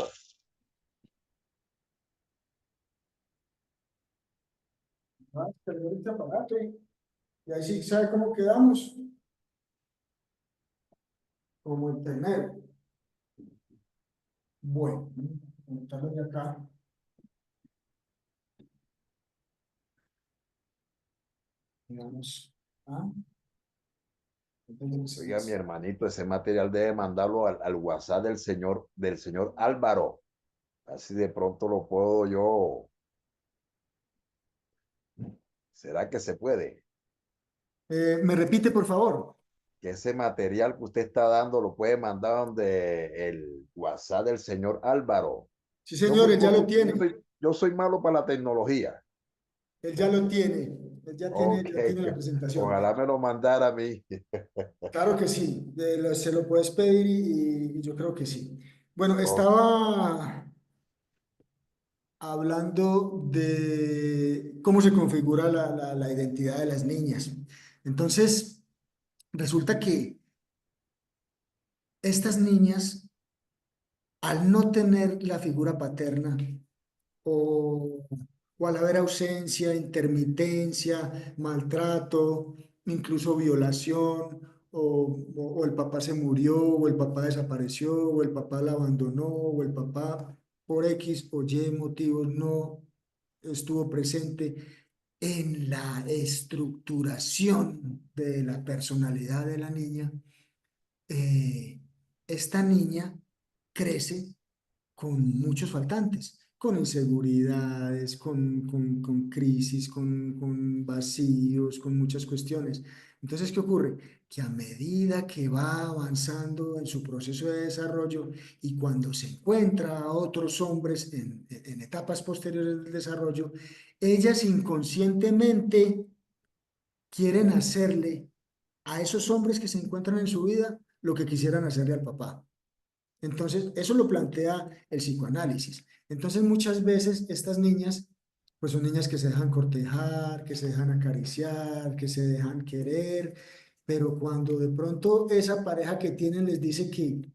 [SPEAKER 1] Ah, perdió este aparato y ahí sí, ¿sabe cómo quedamos? Como el primero. Bueno, montarlo de acá. Digamos, ah,
[SPEAKER 5] Oiga, mi hermanito, ese material debe mandarlo al WhatsApp del señor Álvaro. Así de pronto lo puedo yo. ¿Será que se puede?
[SPEAKER 1] ¿Me repite, por favor?
[SPEAKER 5] Que ese material que usted está dando lo puede mandar donde el WhatsApp del señor Álvaro.
[SPEAKER 1] Sí,
[SPEAKER 5] Yo muy
[SPEAKER 1] señores, ya lo
[SPEAKER 5] poco,
[SPEAKER 1] tiene.
[SPEAKER 5] yo soy malo para la tecnología.
[SPEAKER 1] Él ya lo tiene.
[SPEAKER 5] Ok,
[SPEAKER 1] Ya tiene la presentación.
[SPEAKER 5] ojalá me lo mandara a mí.
[SPEAKER 1] Claro que sí. Se lo puedes pedir y yo creo que sí. Bueno,
[SPEAKER 5] Ok.
[SPEAKER 1] estaba hablando de cómo se configura la identidad de las niñas. Entonces, resulta que estas niñas, al no tener la figura paterna, o, o al haber ausencia, intermitencia, maltrato, incluso violación, o el papá se murió, o el papá desapareció, o el papá la abandonó, o el papá por X o Y motivos no estuvo presente en la estructuración de la personalidad de la niña, eh, esta niña crece con muchos faltantes, con inseguridades, con crisis, con vacíos, con muchas cuestiones. Entonces, ¿qué ocurre? Que a medida que va avanzando en su proceso de desarrollo y cuando se encuentra a otros hombres en etapas posteriores del desarrollo, ellas inconscientemente quieren hacerle a esos hombres que se encuentran en su vida lo que quisieran hacerle al papá. Entonces, eso lo plantea el psicoanálisis. Entonces, muchas veces estas niñas, pues son niñas que se dejan cortejar, que se dejan acariciar, que se dejan querer, pero cuando de pronto esa pareja que tienen les dice que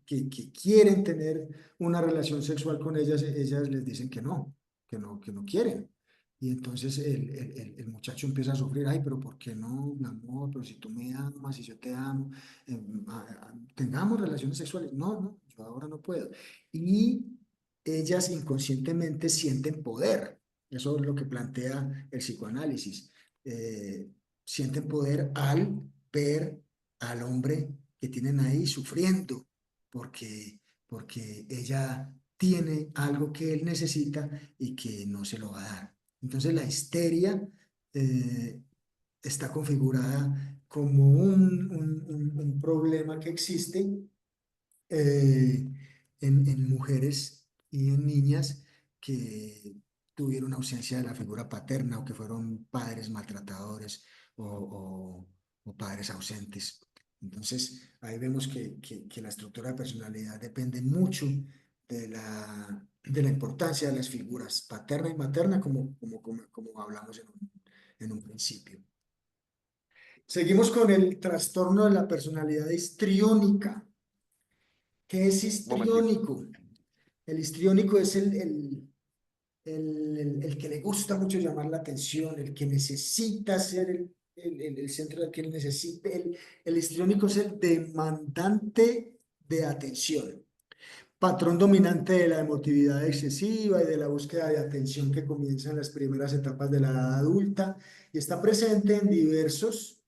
[SPEAKER 1] quieren tener una relación sexual con ellas, ellas les dicen que no quieren. Y entonces el muchacho empieza a sufrir, ay, pero ¿por qué no, mi amor? Pero si tú me amas, si yo te amo, tengamos relaciones sexuales. No, no, yo ahora no puedo. Y ellas inconscientemente sienten poder. Eso es lo que plantea el psicoanálisis. Sienten poder al ver al hombre que tienen ahí sufriendo, porque ella tiene algo que él necesita y que no se lo va a dar. Entonces la histeria eh, está configurada como un problema que existe eh, en mujeres y en niñas que tuvieron ausencia de la figura paterna o que fueron padres maltratadores o padres ausentes. Entonces, ahí vemos que la estructura de personalidad depende mucho de la importancia de las figuras paterna y materna, como hablamos en un principio. Seguimos con el trastorno de la personalidad histriónica. ¿Qué es
[SPEAKER 5] Un momentito.
[SPEAKER 1] histriónico? El histriónico es el que le gusta mucho llamar la atención, el que necesita ser el centro del que él necesita. El histriónico es el demandante de atención, patrón dominante de la emotividad excesiva y de la búsqueda de atención que comienza en las primeras etapas de la edad adulta y está presente en diversos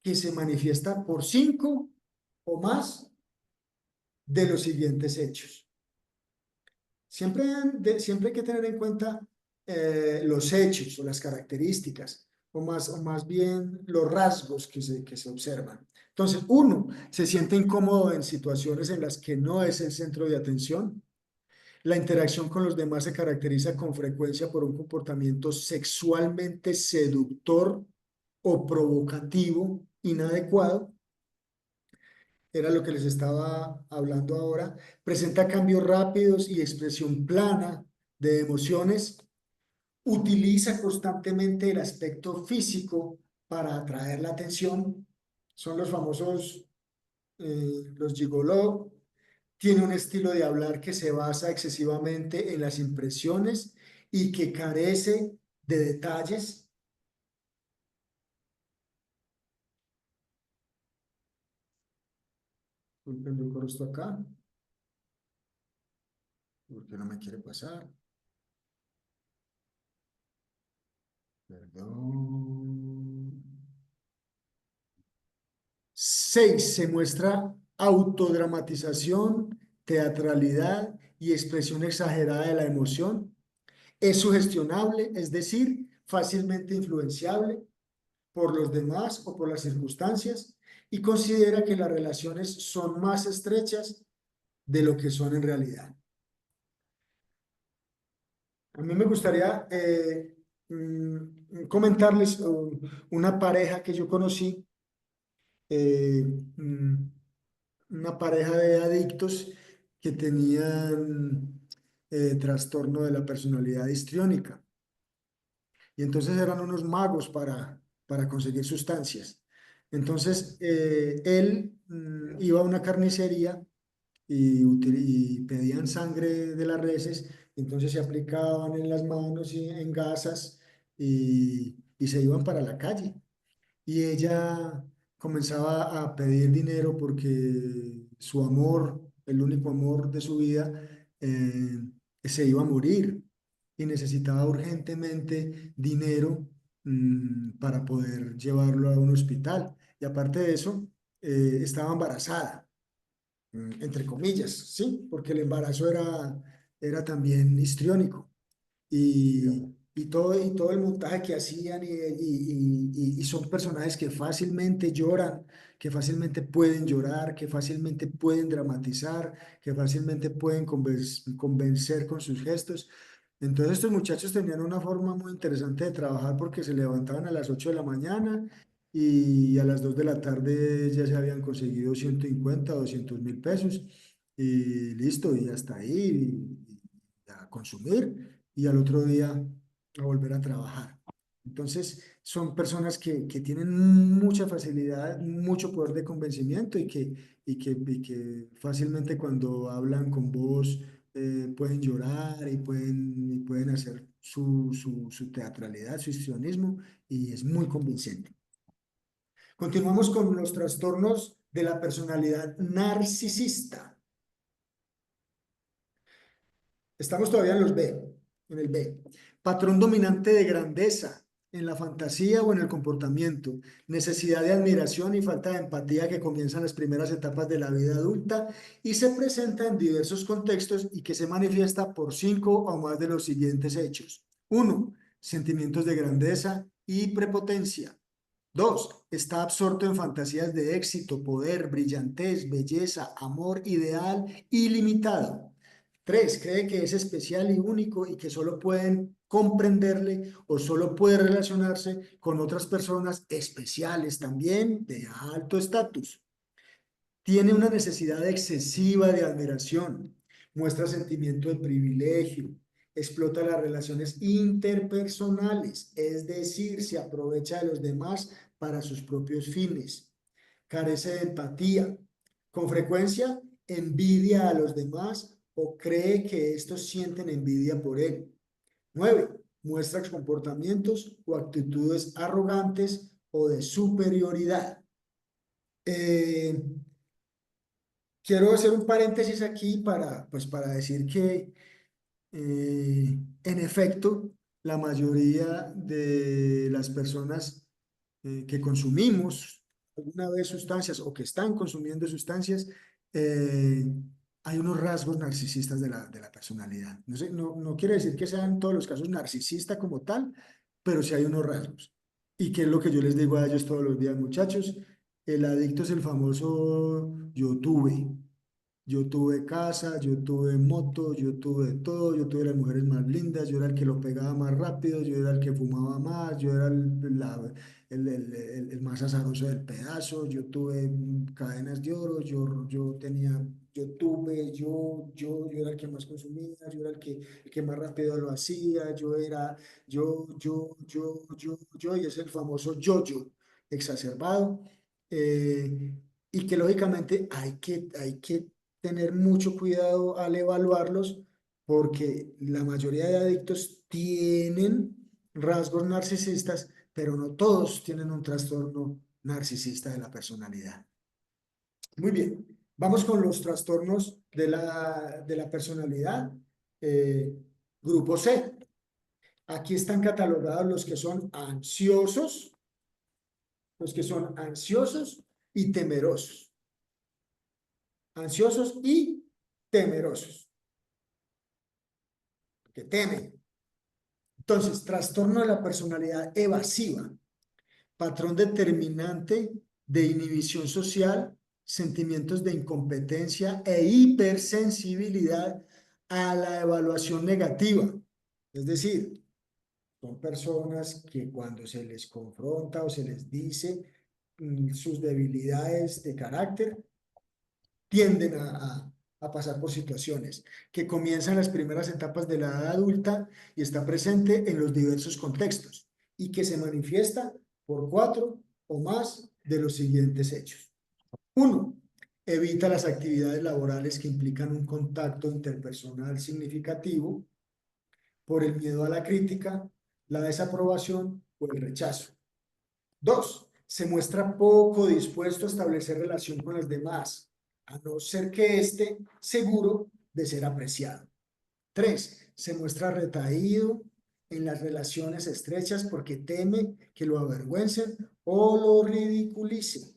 [SPEAKER 1] que se manifiesta por 5 o más de los siguientes hechos. Siempre hay que tener en cuenta los hechos o las características, o más bien los rasgos que se observan. Entonces, uno, se siente incómodo en situaciones en las que no es el centro de atención. La interacción con los demás se caracteriza con frecuencia por un comportamiento sexualmente seductor o provocativo inadecuado. Era lo que les estaba hablando ahora. Presenta cambios rápidos y expresión plana de emociones. Utiliza constantemente el aspecto físico para atraer la atención. Son los famosos, los gigoló. Tiene un estilo de hablar que se basa excesivamente en las impresiones y que carece de detalles. Disculpen, yo corro esto acá, porque no me quiere pasar. Perdón. 6. Se muestra autodramatización, teatralidad y expresión exagerada de la emoción. Es sugestionable, es decir, fácilmente influenciable por los demás o por las circunstancias, y considera que las relaciones son más estrechas de lo que son en realidad. A mí me gustaría comentarles una pareja que yo conocí, eh, mm, una pareja de adictos que tenían trastorno de la personalidad histriónica. Y entonces eran unos magos para conseguir sustancias. Entonces, él iba a una carnicería y pedían sangre de las reses, entonces se aplicaban en las manos y en gasas y se iban para la calle. Y ella comenzaba a pedir dinero porque su amor, el único amor de su vida, se iba a morir y necesitaba urgentemente dinero para poder llevarlo a un hospital. Y aparte de eso, estaba embarazada, entre comillas, ¿sí? Porque el embarazo era también histriónico y todo el montaje que hacían y son personajes que fácilmente lloran, que fácilmente pueden llorar, que fácilmente pueden dramatizar, que fácilmente pueden convencer con sus gestos. Entonces estos muchachos tenían una forma muy interesante de trabajar porque se levantaban a las 8 de la mañana y a las 2 de la tarde ya se habían conseguido 150 200.000 pesos y listo, y hasta ahí, y a consumir y al otro día a volver a trabajar. Entonces, son personas que tienen mucha facilidad, mucho poder de convencimiento y que fácilmente cuando hablan con vos pueden llorar y pueden hacer su teatralidad, su histrionismo y es muy convincente. Continuamos con los trastornos de la personalidad narcisista. Estamos todavía en los B, en el B. Patrón dominante de grandeza en la fantasía o en el comportamiento, necesidad de admiración y falta de empatía que comienzan las primeras etapas de la vida adulta y se presenta en diversos contextos y que se manifiesta por 5 o más de los siguientes hechos. 1. Sentimientos de grandeza y prepotencia. 2. Está absorto en fantasías de éxito, poder, brillantez, belleza, amor ideal ilimitado. 3. Cree que es especial y único y que solo pueden comprenderle o solo puede relacionarse con otras personas especiales también de alto estatus. Tiene una necesidad excesiva de admiración, muestra sentimiento de privilegio, explota las relaciones interpersonales, es decir, se aprovecha de los demás para sus propios fines, carece de empatía, con frecuencia envidia a los demás o cree que estos sienten envidia por él. 9. Muestra comportamientos o actitudes arrogantes o de superioridad. Quiero hacer un paréntesis aquí para decir que, en efecto, la mayoría de las personas que consumimos alguna vez sustancias o que están consumiendo sustancias, eh, hay unos rasgos narcisistas de la personalidad. No sé, no quiere decir que sean todos los casos narcisistas como tal, pero sí hay unos rasgos. ¿Y qué es lo que yo les digo a ellos todos los días, muchachos? El adicto es el famoso yo tuve. Yo tuve casa, yo tuve moto, yo tuve todo, yo tuve las mujeres más lindas, yo era el que lo pegaba más rápido, yo era el que fumaba más, yo era el más azaroso del pedazo, yo tuve cadenas de oro, yo tenía, yo era el que más consumía, yo era el que más rápido lo hacía, yo era, y es el famoso yo exacerbado. eh, y que lógicamente hay que tener mucho cuidado al evaluarlos porque la mayoría de adictos tienen rasgos narcisistas, pero no todos tienen un trastorno narcisista de la personalidad. Muy bien, vamos con los trastornos de la personalidad. Eh, Grupo C. Aquí están catalogados los que son ansiosos y temerosos. Ansiosos y temerosos, que temen. Entonces, trastorno de la personalidad evasiva, patrón determinante de inhibición social, sentimientos de incompetencia e hipersensibilidad a la evaluación negativa. Es decir, son personas que cuando se les confronta o se les dice sus debilidades de carácter, tienden a pasar por situaciones que comienzan en las primeras etapas de la edad adulta y está presente en los diversos contextos y que se manifiesta por 4 o más de los siguientes hechos. 1. Evita las actividades laborales que implican un contacto interpersonal significativo por el miedo a la crítica, la desaprobación o el rechazo. 2. Se muestra poco dispuesto a establecer relación con los demás, a no ser que esté seguro de ser apreciado. 3. Se muestra retraído en las relaciones estrechas porque teme que lo avergüencen o lo ridiculicen.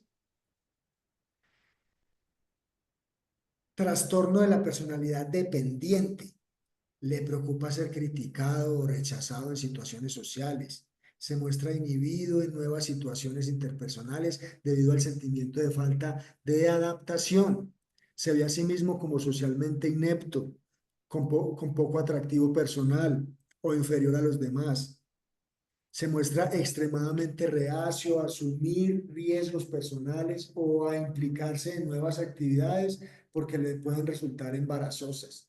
[SPEAKER 1] Trastorno de la personalidad dependiente. Le preocupa ser criticado o rechazado en situaciones sociales. Se muestra inhibido en nuevas situaciones interpersonales debido al sentimiento de falta de adaptación. Se ve a sí mismo como socialmente inepto, con poco atractivo personal o inferior a los demás. Se muestra extremadamente reacio a asumir riesgos personales o a implicarse en nuevas actividades porque le pueden resultar embarazosas.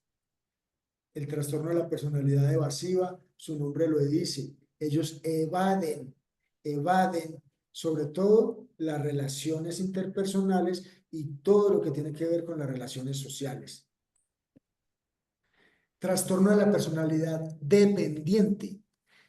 [SPEAKER 1] El trastorno de la personalidad evasiva, su nombre lo dice, ellos evaden sobre todo las relaciones interpersonales y todo lo que tiene que ver con las relaciones sociales. Trastorno de la personalidad dependiente,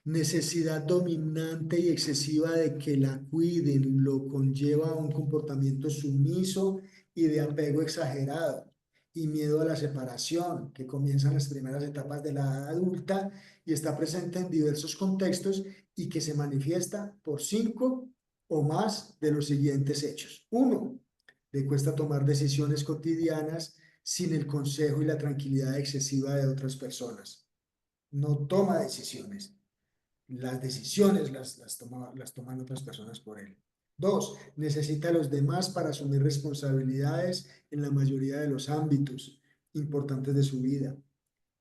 [SPEAKER 1] necesidad dominante y excesiva de que la cuiden, lo conlleva a un comportamiento sumiso y de apego exagerado y miedo a la separación, que comienza en las primeras etapas de la edad adulta y está presente en diversos contextos y que se manifiesta por 5 o más de los siguientes hechos. 1. Le cuesta tomar decisiones cotidianas sin el consejo y la tranquilidad excesiva de otras personas. No toma decisiones. Las decisiones las toman otras personas por él. 2. Necesita a los demás para asumir responsabilidades en la mayoría de los ámbitos importantes de su vida.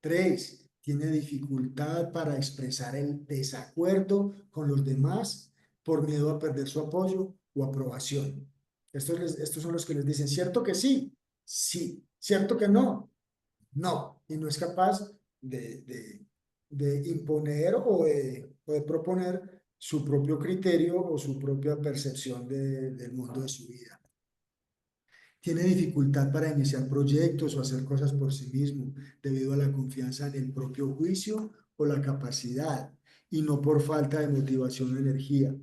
[SPEAKER 1] 3. Tiene dificultad para expresar el desacuerdo con los demás por miedo a perder su apoyo o aprobación. Estos son los que les dicen, ¿cierto que sí? Sí. ¿Cierto que no? No. Y no es capaz de imponer o de proponer su propio criterio o su propia percepción del mundo de su vida. Tiene dificultad para iniciar proyectos o hacer cosas por sí mismo debido a la confianza en el propio juicio o la capacidad y no por falta de motivación o energía.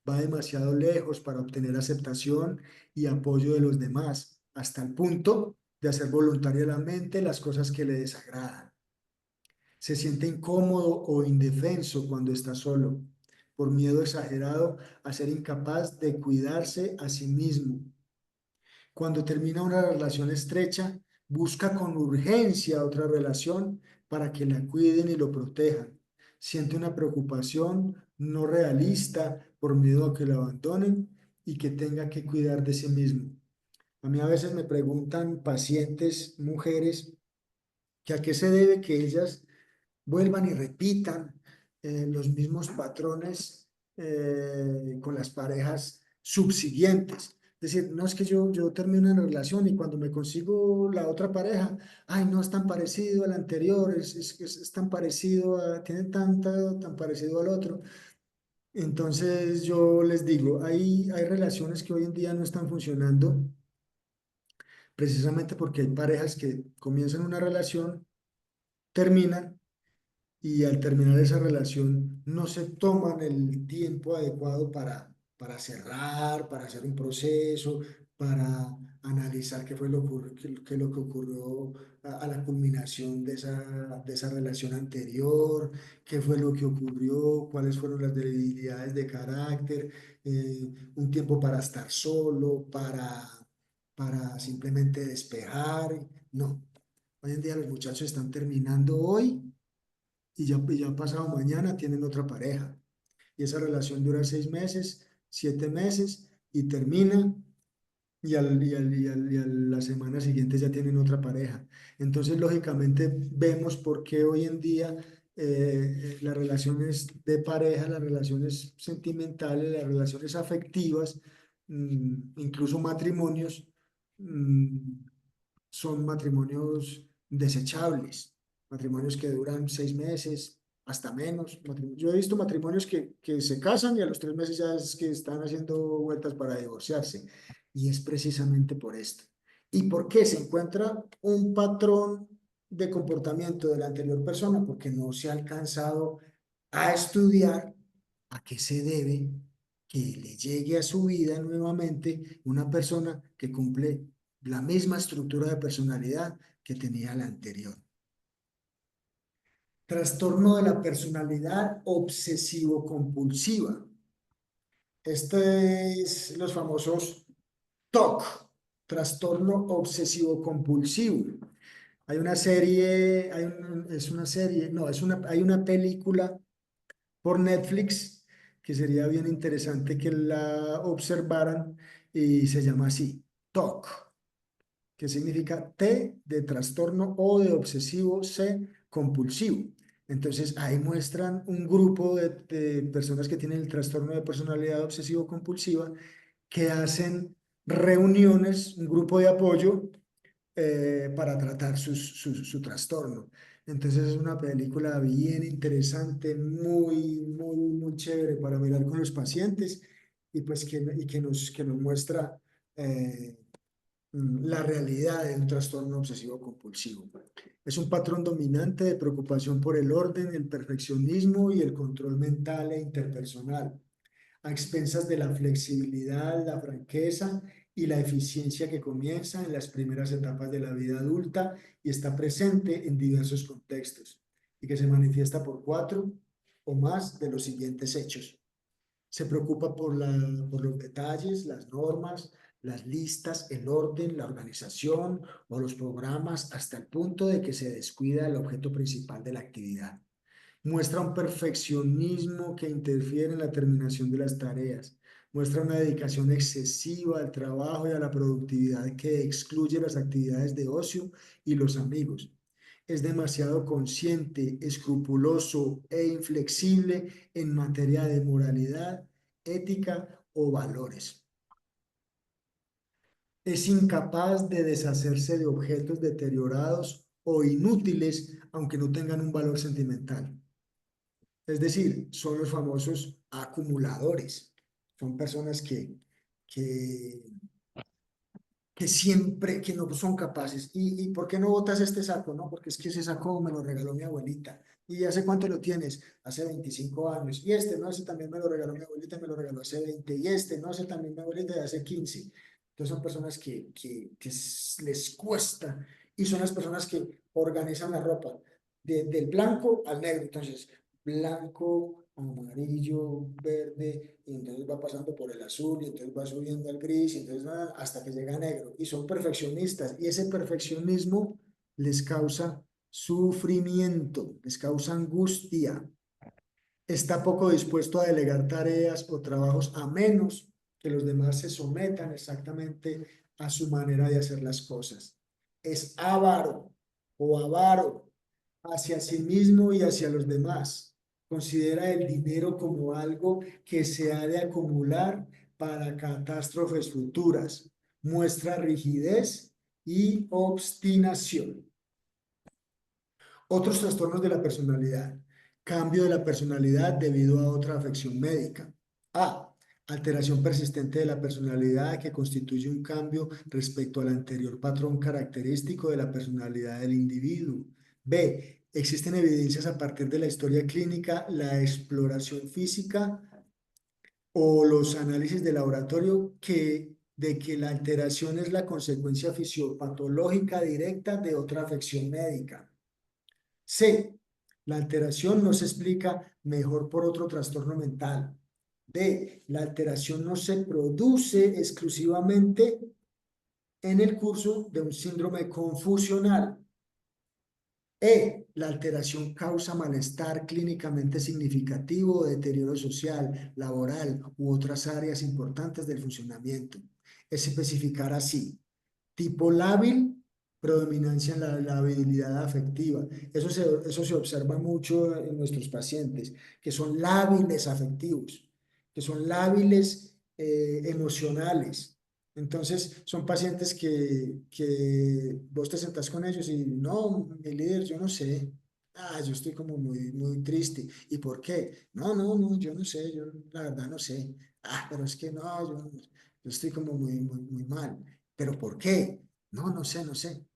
[SPEAKER 1] Va demasiado lejos para obtener aceptación y apoyo de los demás, hasta el punto de hacer voluntariamente las cosas que le desagradan. Se siente incómodo o indefenso cuando está solo, por miedo exagerado a ser incapaz de cuidarse a sí mismo. Cuando termina una relación estrecha, busca con urgencia otra relación para que la cuiden y lo protejan. Siente una preocupación no realista por miedo a que lo abandonen y que tenga que cuidar de sí mismo. A mí a veces me preguntan pacientes, mujeres, que a qué se debe que ellas vuelvan y repitan los mismos patrones con las parejas subsiguientes. Es decir, no es que yo termino una relación y cuando me consigo la otra pareja, ay, no es tan parecido al anterior, es tan parecido, tiene tan parecido al otro. Entonces yo les digo, hay relaciones que hoy en día no están funcionando precisamente porque hay parejas que comienzan una relación, terminan y al terminar esa relación no se toman el tiempo adecuado para cerrar, para hacer un proceso, para analizar qué fue lo que ocurrió a la culminación de esa relación anterior, qué fue lo que ocurrió, cuáles fueron las debilidades de carácter, un tiempo para estar solo, para simplemente despejar. No, hoy en día los muchachos están terminando hoy y ya pasado mañana tienen otra pareja. Y esa relación dura 6 meses, 7 meses y termina y a la semana siguiente ya tienen otra pareja. Entonces, lógicamente, vemos por qué hoy en día las relaciones de pareja, las relaciones sentimentales, las relaciones afectivas, incluso matrimonios, mm, son matrimonios desechables, matrimonios que duran 6 meses, hasta menos. Yo he visto matrimonios que se casan y a los 3 meses ya es que están haciendo vueltas para divorciarse. Y es precisamente por esto. ¿Y por qué se encuentra un patrón de comportamiento de la anterior persona? Porque no se ha alcanzado a estudiar a qué se debe que le llegue a su vida nuevamente una persona que cumple la misma estructura de personalidad que tenía la anterior. Trastorno de la personalidad obsesivo-compulsiva. Este es los famosos TOC, trastorno obsesivo-compulsivo. Hay una serie, es una serie, no, hay una película por Netflix que sería bien interesante que la observaran y se llama así, TOC, que significa T de trastorno o de obsesivo, C compulsivo. Entonces ahí muestran un grupo de personas que tienen el trastorno de personalidad obsesivo compulsiva que hacen reuniones, un grupo de apoyo para tratar su trastorno. Entonces es una película bien interesante, muy chévere para mirar con los pacientes y pues que nos muestra la realidad de un trastorno obsesivo compulsivo. Es un patrón dominante de preocupación por el orden, el perfeccionismo y el control mental e interpersonal, a expensas de la flexibilidad, la franqueza y la eficiencia que comienza en las primeras etapas de la vida adulta y está presente en diversos contextos y que se manifiesta por 4 o más de los siguientes hechos. Se preocupa por los detalles, las normas, las listas, el orden, la organización o los programas hasta el punto de que se descuida el objeto principal de la actividad. Muestra un perfeccionismo que interfiere en la terminación de las tareas. Muestra una dedicación excesiva al trabajo y a la productividad que excluye las actividades de ocio y los amigos. Es demasiado consciente, escrupuloso e inflexible en materia de moralidad, ética o valores. Es incapaz de deshacerse de objetos deteriorados o inútiles, aunque no tengan un valor sentimental. Es decir, son los famosos acumuladores. Son personas que, que siempre, que no son capaces. ¿Y por qué no botas este saco? No, porque es que ese saco me lo regaló mi abuelita. ¿Y hace cuánto lo tienes? Hace 25 años. Y este, no, ese también me lo regaló mi abuelita, me lo regaló hace 20. Y este, no, ese también mi abuelita de hace 15. Entonces son personas que les cuesta. Y son las personas que organizan la ropa del blanco al negro. Entonces, blanco, amarillo, verde, y entonces va pasando por el azul, y entonces va subiendo al gris, y entonces hasta que llega a negro. Y son perfeccionistas, y ese perfeccionismo les causa sufrimiento, les causa angustia. está poco dispuesto a delegar tareas o trabajos a menos que los demás se sometan exactamente a su manera de hacer las cosas. Es avaro o avaro hacia sí mismo y hacia los demás. Considera el dinero como algo que se ha de acumular para catástrofes futuras. Muestra rigidez y obstinación. Otros trastornos de la personalidad. Cambio de la personalidad debido a otra afección médica. A. Alteración persistente de la personalidad que constituye un cambio respecto al anterior patrón característico de la personalidad del individuo. B. Existen evidencias a partir de la historia clínica, la exploración física o los análisis de laboratorio de que la alteración es la consecuencia fisiopatológica directa de otra afección médica. C. La alteración no se explica mejor por otro trastorno mental. D. La alteración no se produce exclusivamente en el curso de un síndrome confusional. E. La alteración causa malestar clínicamente significativo o deterioro social, laboral u otras áreas importantes del funcionamiento. Es especificar así: tipo lábil, predominancia en la labilidad afectiva. Eso se observa mucho en nuestros pacientes, que son lábiles afectivos, que son lábiles emocionales. Entonces, son pacientes que vos te sentás con ellos y no, mi líder, yo no sé. Ah, yo estoy como muy triste. ¿Y por qué? No, yo no sé, yo la verdad no sé. Ah, pero es que no, yo estoy como muy mal. ¿Pero por qué? No sé.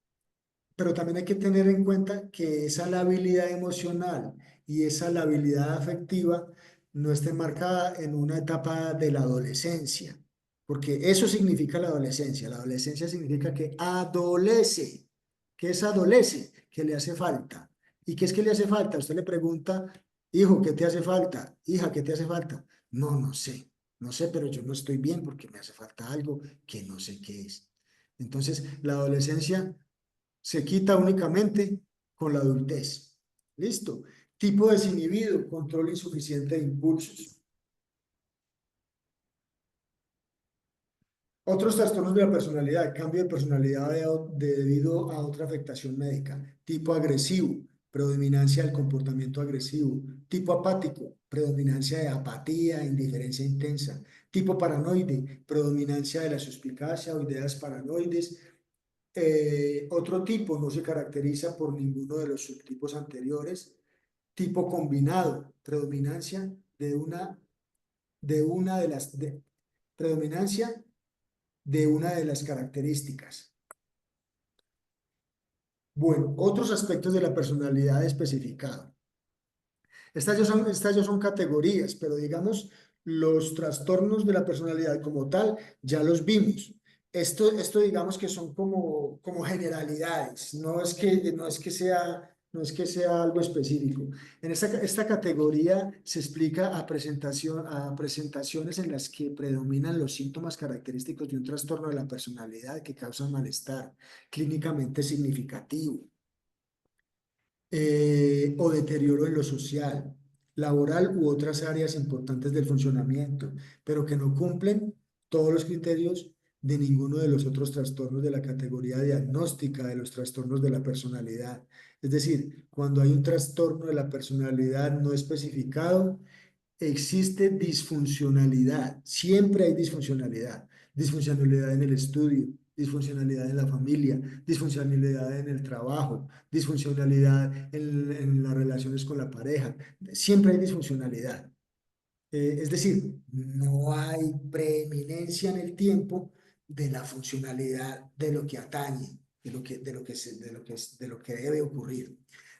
[SPEAKER 1] Pero también hay que tener en cuenta que esa labilidad emocional y esa labilidad afectiva no esté marcada en una etapa de la adolescencia, porque eso significa la adolescencia. La adolescencia significa que adolece. ¿Qué es adolece? Que le hace falta. ¿Y qué es que le hace falta? Usted le pregunta, hijo, ¿qué te hace falta? Hija, ¿qué te hace falta? No sé. No sé, pero yo no estoy bien porque me hace falta algo que no sé qué es. Entonces, la adolescencia se quita únicamente con la adultez. Listo. Tipo desinhibido, control insuficiente de impulsos. Otros trastornos de la personalidad, cambio de personalidad debido a otra afectación médica. Tipo agresivo, predominancia del comportamiento agresivo. Tipo apático, predominancia de apatía, indiferencia intensa. Tipo paranoide, predominancia de la suspicacia o ideas paranoides. Otro tipo no se caracteriza por ninguno de los subtipos anteriores. Tipo combinado, predominancia predominancia de una de las características. Bueno, otros aspectos de la personalidad especificado. Estas ya son categorías, pero digamos, los trastornos de la personalidad como tal, ya los vimos. Esto digamos que son como generalidades, no es que sea algo específico. En esta categoría se explica a presentaciones en las que predominan los síntomas característicos de un trastorno de la personalidad que causan malestar clínicamente significativo o deterioro en lo social, laboral u otras áreas importantes del funcionamiento, pero que no cumplen todos los criterios de ninguno de los otros trastornos de la categoría diagnóstica de los trastornos de la personalidad. Es decir, cuando hay un trastorno de la personalidad no especificado, existe disfuncionalidad, siempre hay disfuncionalidad, disfuncionalidad en el estudio, disfuncionalidad en la familia, disfuncionalidad en el trabajo, disfuncionalidad en las relaciones con la pareja, siempre hay disfuncionalidad. Es decir, no hay preeminencia en el tiempo de la funcionalidad de lo que atañe, de lo que debe ocurrir.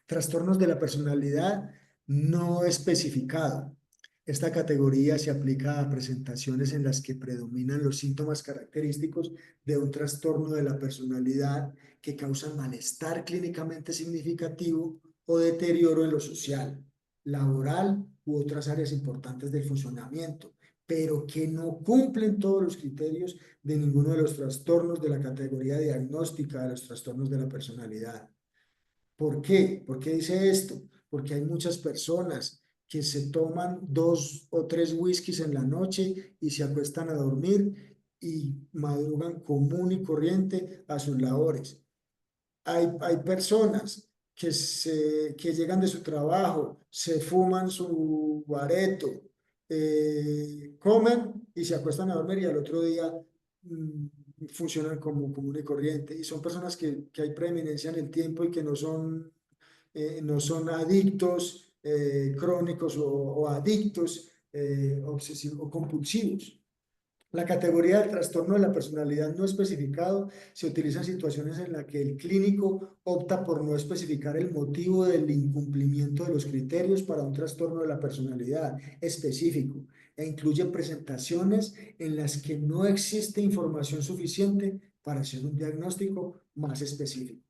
[SPEAKER 1] Trastornos de la personalidad no especificado. Esta categoría se aplica a presentaciones en las que predominan los síntomas característicos de un trastorno de la personalidad que causan malestar clínicamente significativo o deterioro en lo social, laboral u otras áreas importantes del funcionamiento, pero que no cumplen todos los criterios de ninguno de los trastornos de la categoría diagnóstica de los trastornos de la personalidad. ¿Por qué? ¿Por qué dice esto? Porque hay muchas personas que se toman 2 o 3 whiskies en la noche y se acuestan a dormir y madrugan común y corriente a sus labores. Hay personas que llegan de su trabajo, se fuman su bareto, comen y se acuestan a dormir y al otro día funcionan como común y corriente. Y son personas que hay preeminencia en el tiempo y que no son adictos crónicos o adictos obsesivos o compulsivos. La categoría del trastorno de la personalidad no especificado se utiliza en situaciones en las que el clínico opta por no especificar el motivo del incumplimiento de los criterios para un trastorno de la personalidad específico e incluye presentaciones en las que no existe información suficiente para hacer un diagnóstico más específico.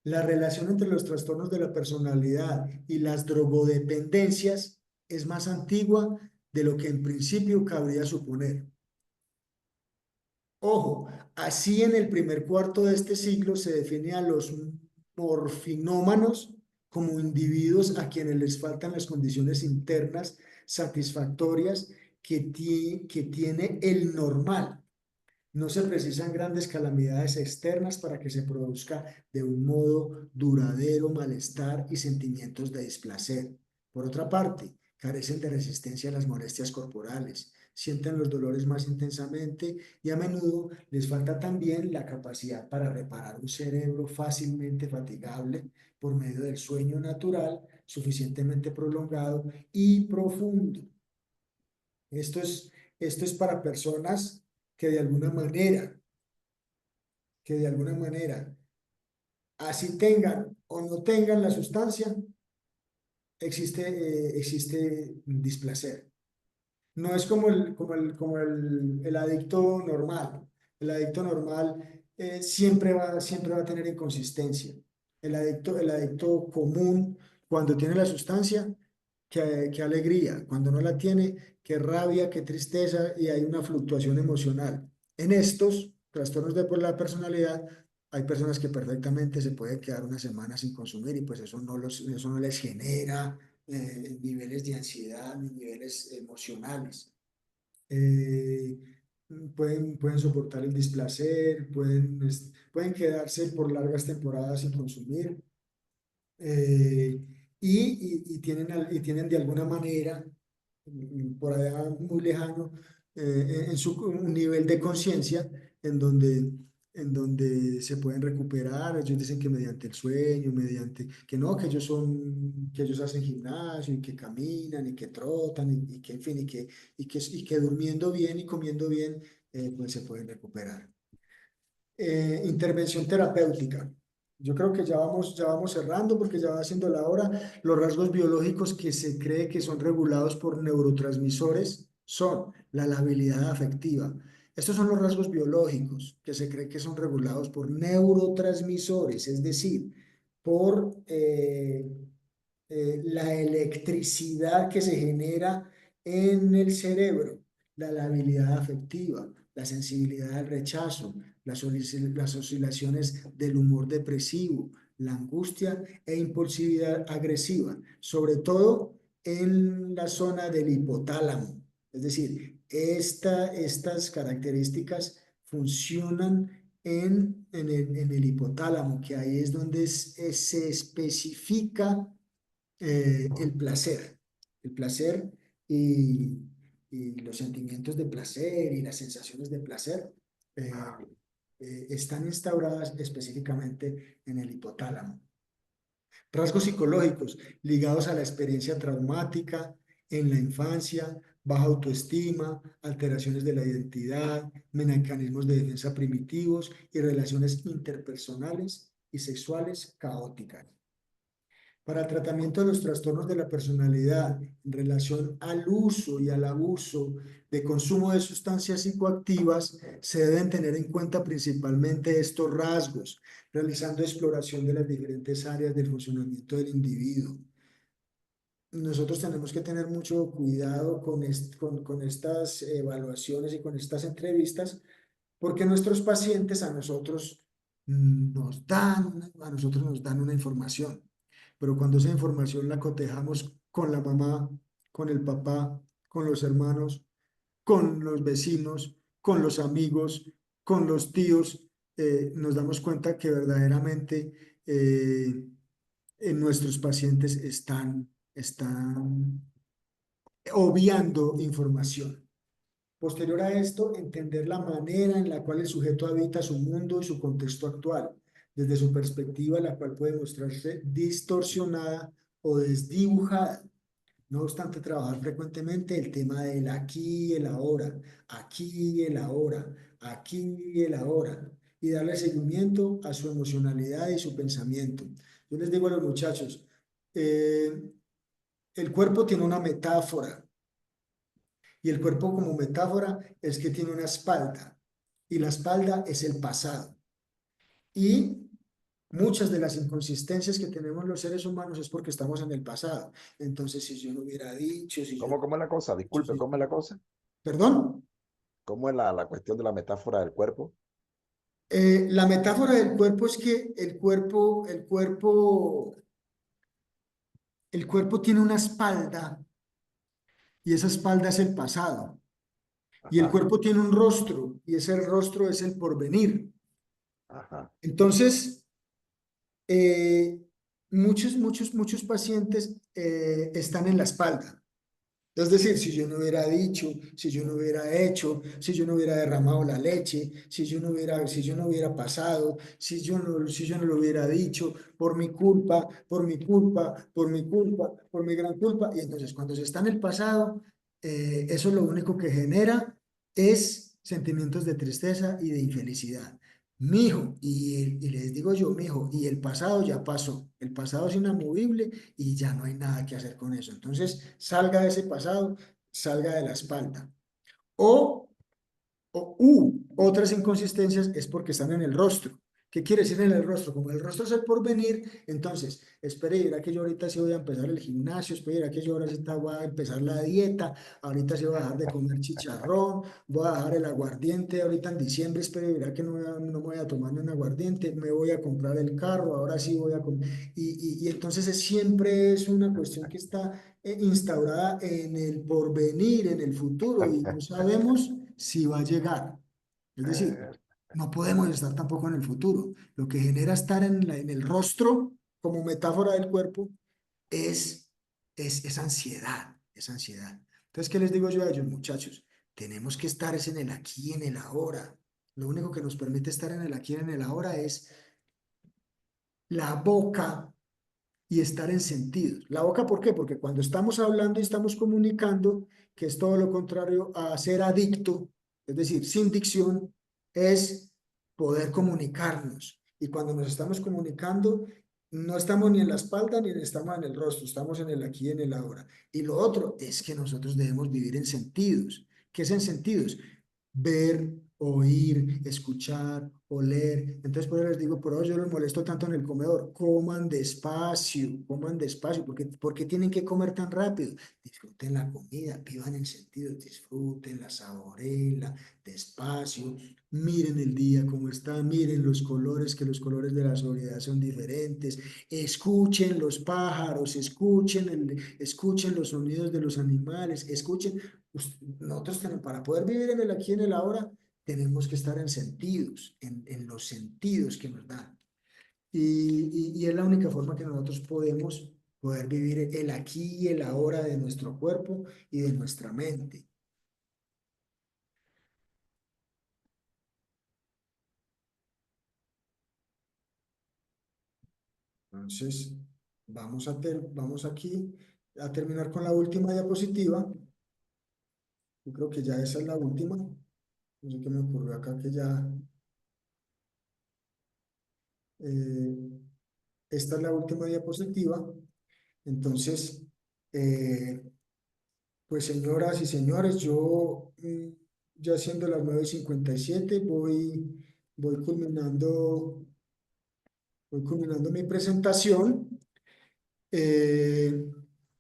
[SPEAKER 1] La relación entre los trastornos de la personalidad y las drogodependencias es más antigua de lo que en principio cabría suponer. Ojo, así en el primer cuarto de este siglo se define a los morfinómanos como individuos a quienes les faltan las condiciones internas satisfactorias que tiene el normal. No se precisan grandes calamidades externas para que se produzca de un modo duradero malestar y sentimientos de displacer. Por otra parte, carecen de resistencia a las molestias corporales, sienten los dolores más intensamente y a menudo les falta también la capacidad para reparar un cerebro fácilmente fatigable por medio del sueño natural suficientemente prolongado y profundo. Esto es para personas que de alguna manera, así tengan o no tengan la sustancia, existe displacer. No es como el adicto normal. El adicto normal siempre va a tener inconsistencia. El adicto común, cuando tiene la sustancia, qué alegría. Cuando no la tiene, qué rabia, qué tristeza y hay una fluctuación emocional. En estos trastornos de la personalidad, hay personas que perfectamente se pueden quedar una semana sin consumir y pues eso no les genera niveles de ansiedad ni niveles emocionales. Eh, pueden soportar el displacer, pueden quedarse por largas temporadas sin consumir eh, y tienen de alguna manera, por allá muy lejano, un nivel de conciencia en donde se pueden recuperar. Ellos dicen que mediante el sueño, que ellos hacen gimnasio y que caminan y que trotan y que, en fin, y que durmiendo bien y comiendo bien, pues se pueden recuperar. Intervención terapéutica. Yo creo que ya vamos cerrando porque ya va siendo la hora. Los rasgos biológicos que se cree que son regulados por neurotransmisores son la labilidad afectiva. Estos son los rasgos biológicos que se cree que son regulados por neurotransmisores, es decir, por la electricidad que se genera en el cerebro, la labilidad afectiva, la sensibilidad al rechazo, las oscilaciones del humor depresivo, la angustia e impulsividad agresiva, sobre todo en la zona del hipotálamo. Es decir, estas características funcionan en el hipotálamo, que ahí es donde se especifica el placer y, y los sentimientos de placer y las sensaciones de placer eh, están instauradas específicamente en el hipotálamo. Rasgos psicológicos ligados a la experiencia traumática en la infancia, baja autoestima, alteraciones de la identidad, mecanismos de defensa primitivos y relaciones interpersonales y sexuales caóticas. Para el tratamiento de los trastornos de la personalidad en relación al uso y al abuso de consumo de sustancias psicoactivas, se deben tener en cuenta principalmente estos rasgos, realizando exploración de las diferentes áreas del funcionamiento del individuo. Nosotros tenemos que tener mucho cuidado con estas evaluaciones y con estas entrevistas, porque nuestros pacientes a nosotros nos dan una información. pero cuando esa información la cotejamos con la mamá, con el papá, con los hermanos, con los vecinos, con los amigos, con los tíos, nos damos cuenta que verdaderamente nuestros pacientes están obviando información. Posterior a esto, entender la manera en la cual el sujeto habita su mundo y su contexto actual, desde su perspectiva, la cual puede mostrarse distorsionada o desdibujada. No obstante, trabajar frecuentemente el tema del aquí y el ahora, aquí y el ahora, aquí y el ahora, y darle seguimiento a su emocionalidad y su pensamiento. Yo les digo a los muchachos, el cuerpo tiene una metáfora, y el cuerpo como metáfora es que tiene una espalda, y la espalda es el pasado. Y muchas de las inconsistencias que tenemos los seres humanos es porque estamos en el pasado. Entonces, si yo no hubiera dicho, si yo...
[SPEAKER 5] ¿Cómo es la cosa? Disculpe, ¿cómo es la cosa?
[SPEAKER 1] ¿Perdón?
[SPEAKER 5] ¿Cómo es la cuestión de la metáfora del cuerpo?
[SPEAKER 1] La metáfora del cuerpo es que el cuerpo tiene una espalda y esa espalda es el pasado. Y el
[SPEAKER 5] Ajá,
[SPEAKER 1] cuerpo tiene un rostro y ese rostro es el porvenir.
[SPEAKER 5] ajá.
[SPEAKER 1] Entonces, muchos pacientes están en la espalda. Es decir, si yo no hubiera dicho, si yo no hubiera hecho, si yo no hubiera derramado la leche, si yo no hubiera pasado, si yo no lo hubiera dicho, por mi culpa, por mi culpa, por mi culpa, por mi gran culpa. Y entonces cuando se está en el pasado, eso lo único que genera es sentimientos de tristeza y de infelicidad. Mijo, y les digo yo, mijo, y el pasado ya pasó, el pasado es inamovible y ya no hay nada que hacer con eso. Entonces, salga de ese pasado, salga de la espalda. O, otras inconsistencias es porque están en el rostro. ¿Qué quiere decir en el rostro? Como el rostro es el porvenir, entonces, espere, dirá que yo ahorita sí voy a empezar el gimnasio, espere, dirá que yo ahora sí voy a empezar la dieta, ahorita sí voy a dejar de comer chicharrón, voy a dejar el aguardiente, ahorita en diciembre, espere, dirá que no me voy a tomar ni un aguardiente, me voy a comprar el carro, ahora sí voy a comer. Y entonces siempre es una cuestión que está instaurada en el porvenir, en el futuro, y no sabemos si va a llegar. Es decir, no podemos estar tampoco en el futuro. Lo que genera estar en el rostro como metáfora del cuerpo es, es ansiedad, es ansiedad. Entonces, ¿qué les digo yo a ellos, muchachos? Tenemos que estar es en el aquí y en el ahora. Lo único que nos permite estar en el aquí y en el ahora es la boca y estar en sentidos. La boca, ¿por qué? Porque cuando estamos hablando y estamos comunicando, que es todo lo contrario a ser adicto, es decir, sin dicción, es poder comunicarnos. Y cuando nos estamos comunicando, no estamos ni en la espalda ni estamos en el rostro, estamos en el aquí y en el ahora. Y lo otro es que nosotros debemos vivir en sentidos. ¿Qué es en sentidos? Ver, oír, escuchar, oler. Entonces, por eso les digo, por eso yo los molesto tanto en el comedor. Coman despacio, porque tienen que comer tan rápido. Disfruten la comida, vivan en sentido, disfrútenla, saborenla, despacio. Miren el día como está, miren los colores, que los colores de la sobriedad son diferentes. Escuchen los pájaros, escuchen los sonidos de los animales, escuchen. Nosotros tenemos, para poder vivir en el aquí y en el ahora, tenemos que estar en sentidos, en los sentidos que nos dan. Y es la única forma que nosotros podemos poder vivir el aquí y el ahora de nuestro cuerpo y de nuestra mente. Entonces, vamos aquí a terminar con la última diapositiva. Yo creo que ya esa es la última. No sé qué me ocurrió acá que ya... eh, esta es la última diapositiva. Entonces, eh, pues señoras y señores, yo ya siendo las 9:57 voy culminando mi presentación. Eh,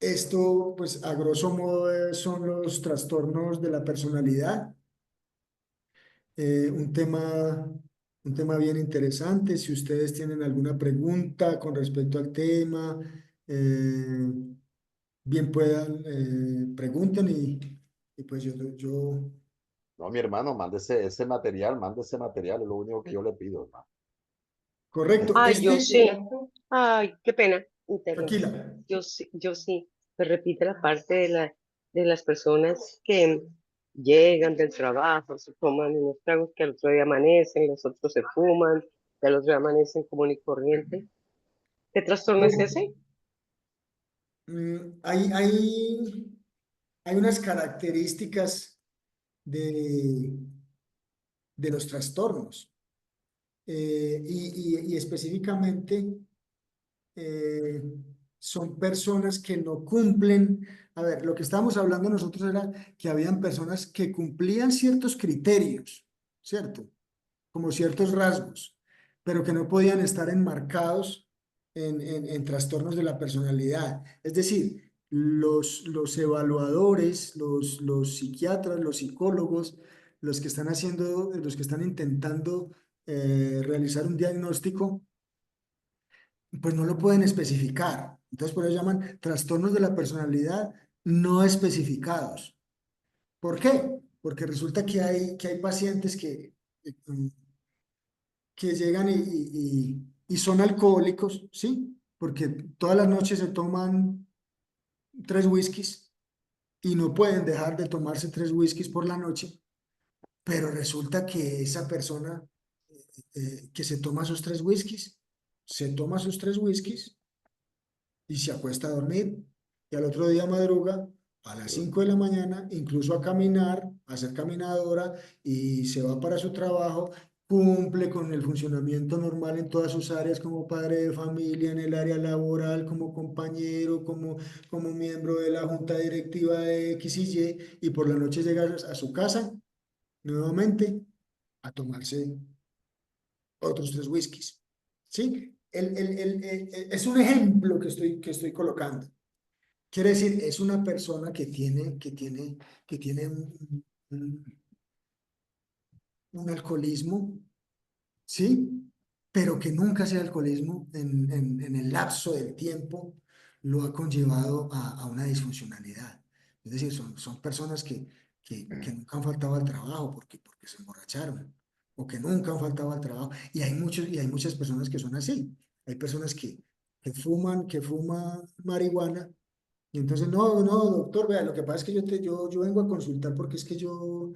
[SPEAKER 1] Esto, pues a grosso modo, son los trastornos de la personalidad. Eh, un tema, un tema bien interesante. Si ustedes tienen alguna pregunta con respecto al tema, eh, bien puedan, pregunten y pues yo,
[SPEAKER 5] No, mi hermano, mande ese material, es lo único que yo le pido, hermano.
[SPEAKER 1] correcto,
[SPEAKER 9] Ay, yo sí. Ay, qué pena. Interrumpo.
[SPEAKER 1] tranquila.
[SPEAKER 9] Yo sí. Me repite la parte de las personas que llegan del trabajo, se toman unos tragos que al otro día amanecen, los otros se fuman, que al otro día amanecen común y corriente. ¿Qué trastorno es
[SPEAKER 1] Bueno,
[SPEAKER 9] ese?
[SPEAKER 1] hay unas características de, de los trastornos y específicamente eh, son personas que no cumplen. A ver, lo que estábamos hablando nosotros era que habían personas que cumplían ciertos criterios, ¿cierto? Como ciertos rasgos, pero que no podían estar enmarcados en trastornos de la personalidad. Es decir, los evaluadores, los psiquiatras, los psicólogos, los que están haciendo, los que están intentando realizar un diagnóstico, pues no lo pueden especificar. Entonces, por eso llaman trastornos de la personalidad no especificados. ¿Por qué? Porque resulta que hay pacientes que llegan y son alcohólicos, ¿sí? Porque todas las noches se toman 3 whiskies y no pueden dejar de tomarse 3 whiskies por la noche, pero resulta que esa persona que se toma sus 3 whiskies, se toma sus 3 whiskies y se acuesta a dormir y al otro día madruga a las 5 de la mañana, incluso a caminar, a ser caminadora y se va para su trabajo, cumple con el funcionamiento normal en todas sus áreas como padre de familia, en el área laboral, como compañero, como miembro de la junta directiva de X y por la noche llega a su casa nuevamente a tomarse otros 3 whiskies. ¿Sí? Es un ejemplo que estoy colocando. Quiere decir, es una persona que tiene un alcoholismo, ¿sí? Pero que nunca ese alcoholismo en el lapso del tiempo lo ha conllevado a una disfuncionalidad. Es decir, son personas que nunca han faltado al trabajo porque se emborracharon o que nunca han faltado al trabajo. Y hay muchas personas que son así. Hay personas que fuman marihuana y entonces, no, no, doctor, vea, lo que pasa es que yo vengo a consultar porque es que yo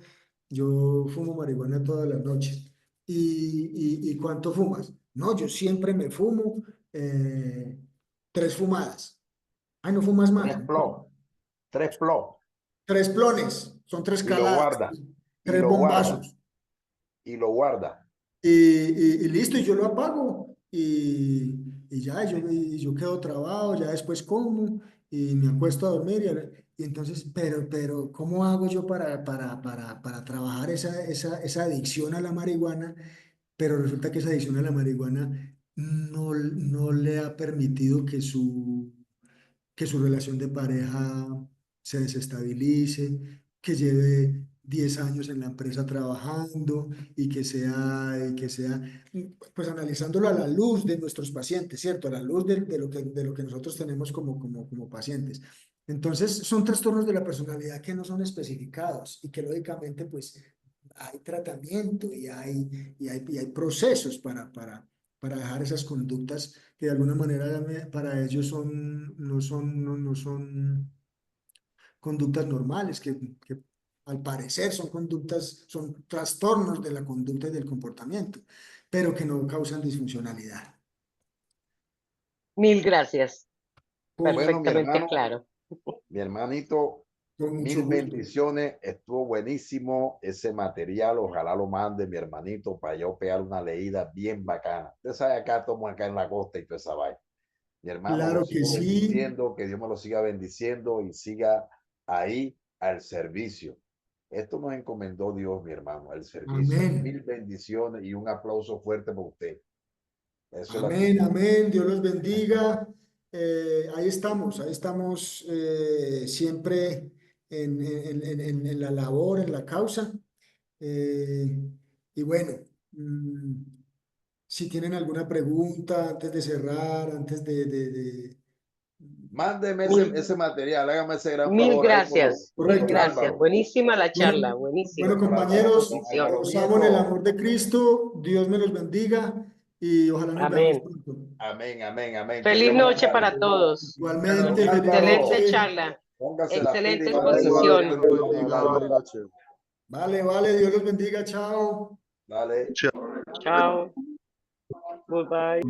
[SPEAKER 1] fumo marihuana todas las noches. ¿Y cuánto fumas? No, yo siempre me fumo 3 fumadas. Ay, no fumas más.
[SPEAKER 5] Tres plots, tres plots,
[SPEAKER 1] 3 plones, son 3 caladas,
[SPEAKER 5] y
[SPEAKER 1] tres
[SPEAKER 5] lo guarda,
[SPEAKER 1] bombazos.
[SPEAKER 5] y lo guarda.
[SPEAKER 1] Y listo, y yo lo apago y ya, yo quedo trabado, ya después como y me acuesto a dormir y entonces, pero ¿cómo hago yo para trabajar esa adicción a la marihuana? Pero resulta que esa adicción a la marihuana no le ha permitido que su relación de pareja se desestabilice, que lleve 10 años en la empresa trabajando y que sea, pues analizándolo a la luz de nuestros pacientes, ¿cierto? A la luz de lo que nosotros tenemos como pacientes. Entonces, son trastornos de la personalidad que no son especificados y que lógicamente, pues, hay tratamiento y hay procesos para dejar esas conductas que de alguna manera para ellos no son conductas normales, que al parecer son trastornos de la conducta y del comportamiento, pero que no causan disfuncionalidad.
[SPEAKER 9] Mil gracias.
[SPEAKER 1] Con,
[SPEAKER 5] Bueno,
[SPEAKER 9] Perfectamente claro.
[SPEAKER 5] mi hermanito,
[SPEAKER 1] con mucho
[SPEAKER 5] mil
[SPEAKER 1] gusto.
[SPEAKER 5] bendiciones, estuvo buenísimo ese material, ojalá lo mande mi hermanito para yo pegar una leída bien bacana. Usted sabe, acá estamos acá en la costa y toda esa vaina. Mi hermano, lo
[SPEAKER 1] Claro que
[SPEAKER 5] sigo
[SPEAKER 1] sí.
[SPEAKER 5] bendiciendo, que Dios me lo siga bendiciendo y siga ahí al servicio. Esto nos encomendó Dios, mi hermano, al servicio.
[SPEAKER 1] Amén.
[SPEAKER 5] Mil bendiciones y un aplauso fuerte para usted. Eso es la
[SPEAKER 1] Amén,
[SPEAKER 5] actitud.
[SPEAKER 1] amén. Dios los bendiga. Ahí estamos siempre en la labor, en la causa. Eh, y bueno, mm, si tienen alguna pregunta antes de cerrar, antes
[SPEAKER 10] Mándeme
[SPEAKER 9] Mil-
[SPEAKER 10] ese material, hágame ese gran
[SPEAKER 9] Mil
[SPEAKER 10] favor ahí
[SPEAKER 9] gracias, mil
[SPEAKER 1] Correcto.
[SPEAKER 9] gracias.
[SPEAKER 10] Álvaro.
[SPEAKER 9] Buenísima la charla,
[SPEAKER 1] Bueno,
[SPEAKER 9] buenísima.
[SPEAKER 1] bueno,
[SPEAKER 10] Para
[SPEAKER 1] compañeros,
[SPEAKER 10] Álvaro
[SPEAKER 1] los amo en el
[SPEAKER 10] Viejo.
[SPEAKER 1] amor de Cristo. Dios me los bendiga y ojalá nos veamos
[SPEAKER 9] Amén.
[SPEAKER 1] pronto.
[SPEAKER 10] Amén, amén, amén. Que
[SPEAKER 9] Feliz
[SPEAKER 10] Dios me
[SPEAKER 9] noche para
[SPEAKER 10] guarde.
[SPEAKER 9] todos.
[SPEAKER 1] Igualmente,
[SPEAKER 10] Don
[SPEAKER 1] feliz
[SPEAKER 10] Álvaro,
[SPEAKER 9] Excelente
[SPEAKER 1] noche.
[SPEAKER 9] charla,
[SPEAKER 10] póngase la pila
[SPEAKER 9] excelente
[SPEAKER 10] y mándese
[SPEAKER 2] Igual,
[SPEAKER 10] ese
[SPEAKER 9] exposición.
[SPEAKER 2] Dios los
[SPEAKER 10] video, don
[SPEAKER 2] bendiga. Buenas
[SPEAKER 10] Álvaro.
[SPEAKER 2] noches.
[SPEAKER 1] Vale, vale, Dios los bendiga, chao.
[SPEAKER 10] Dale.
[SPEAKER 9] Chao. Goodbye.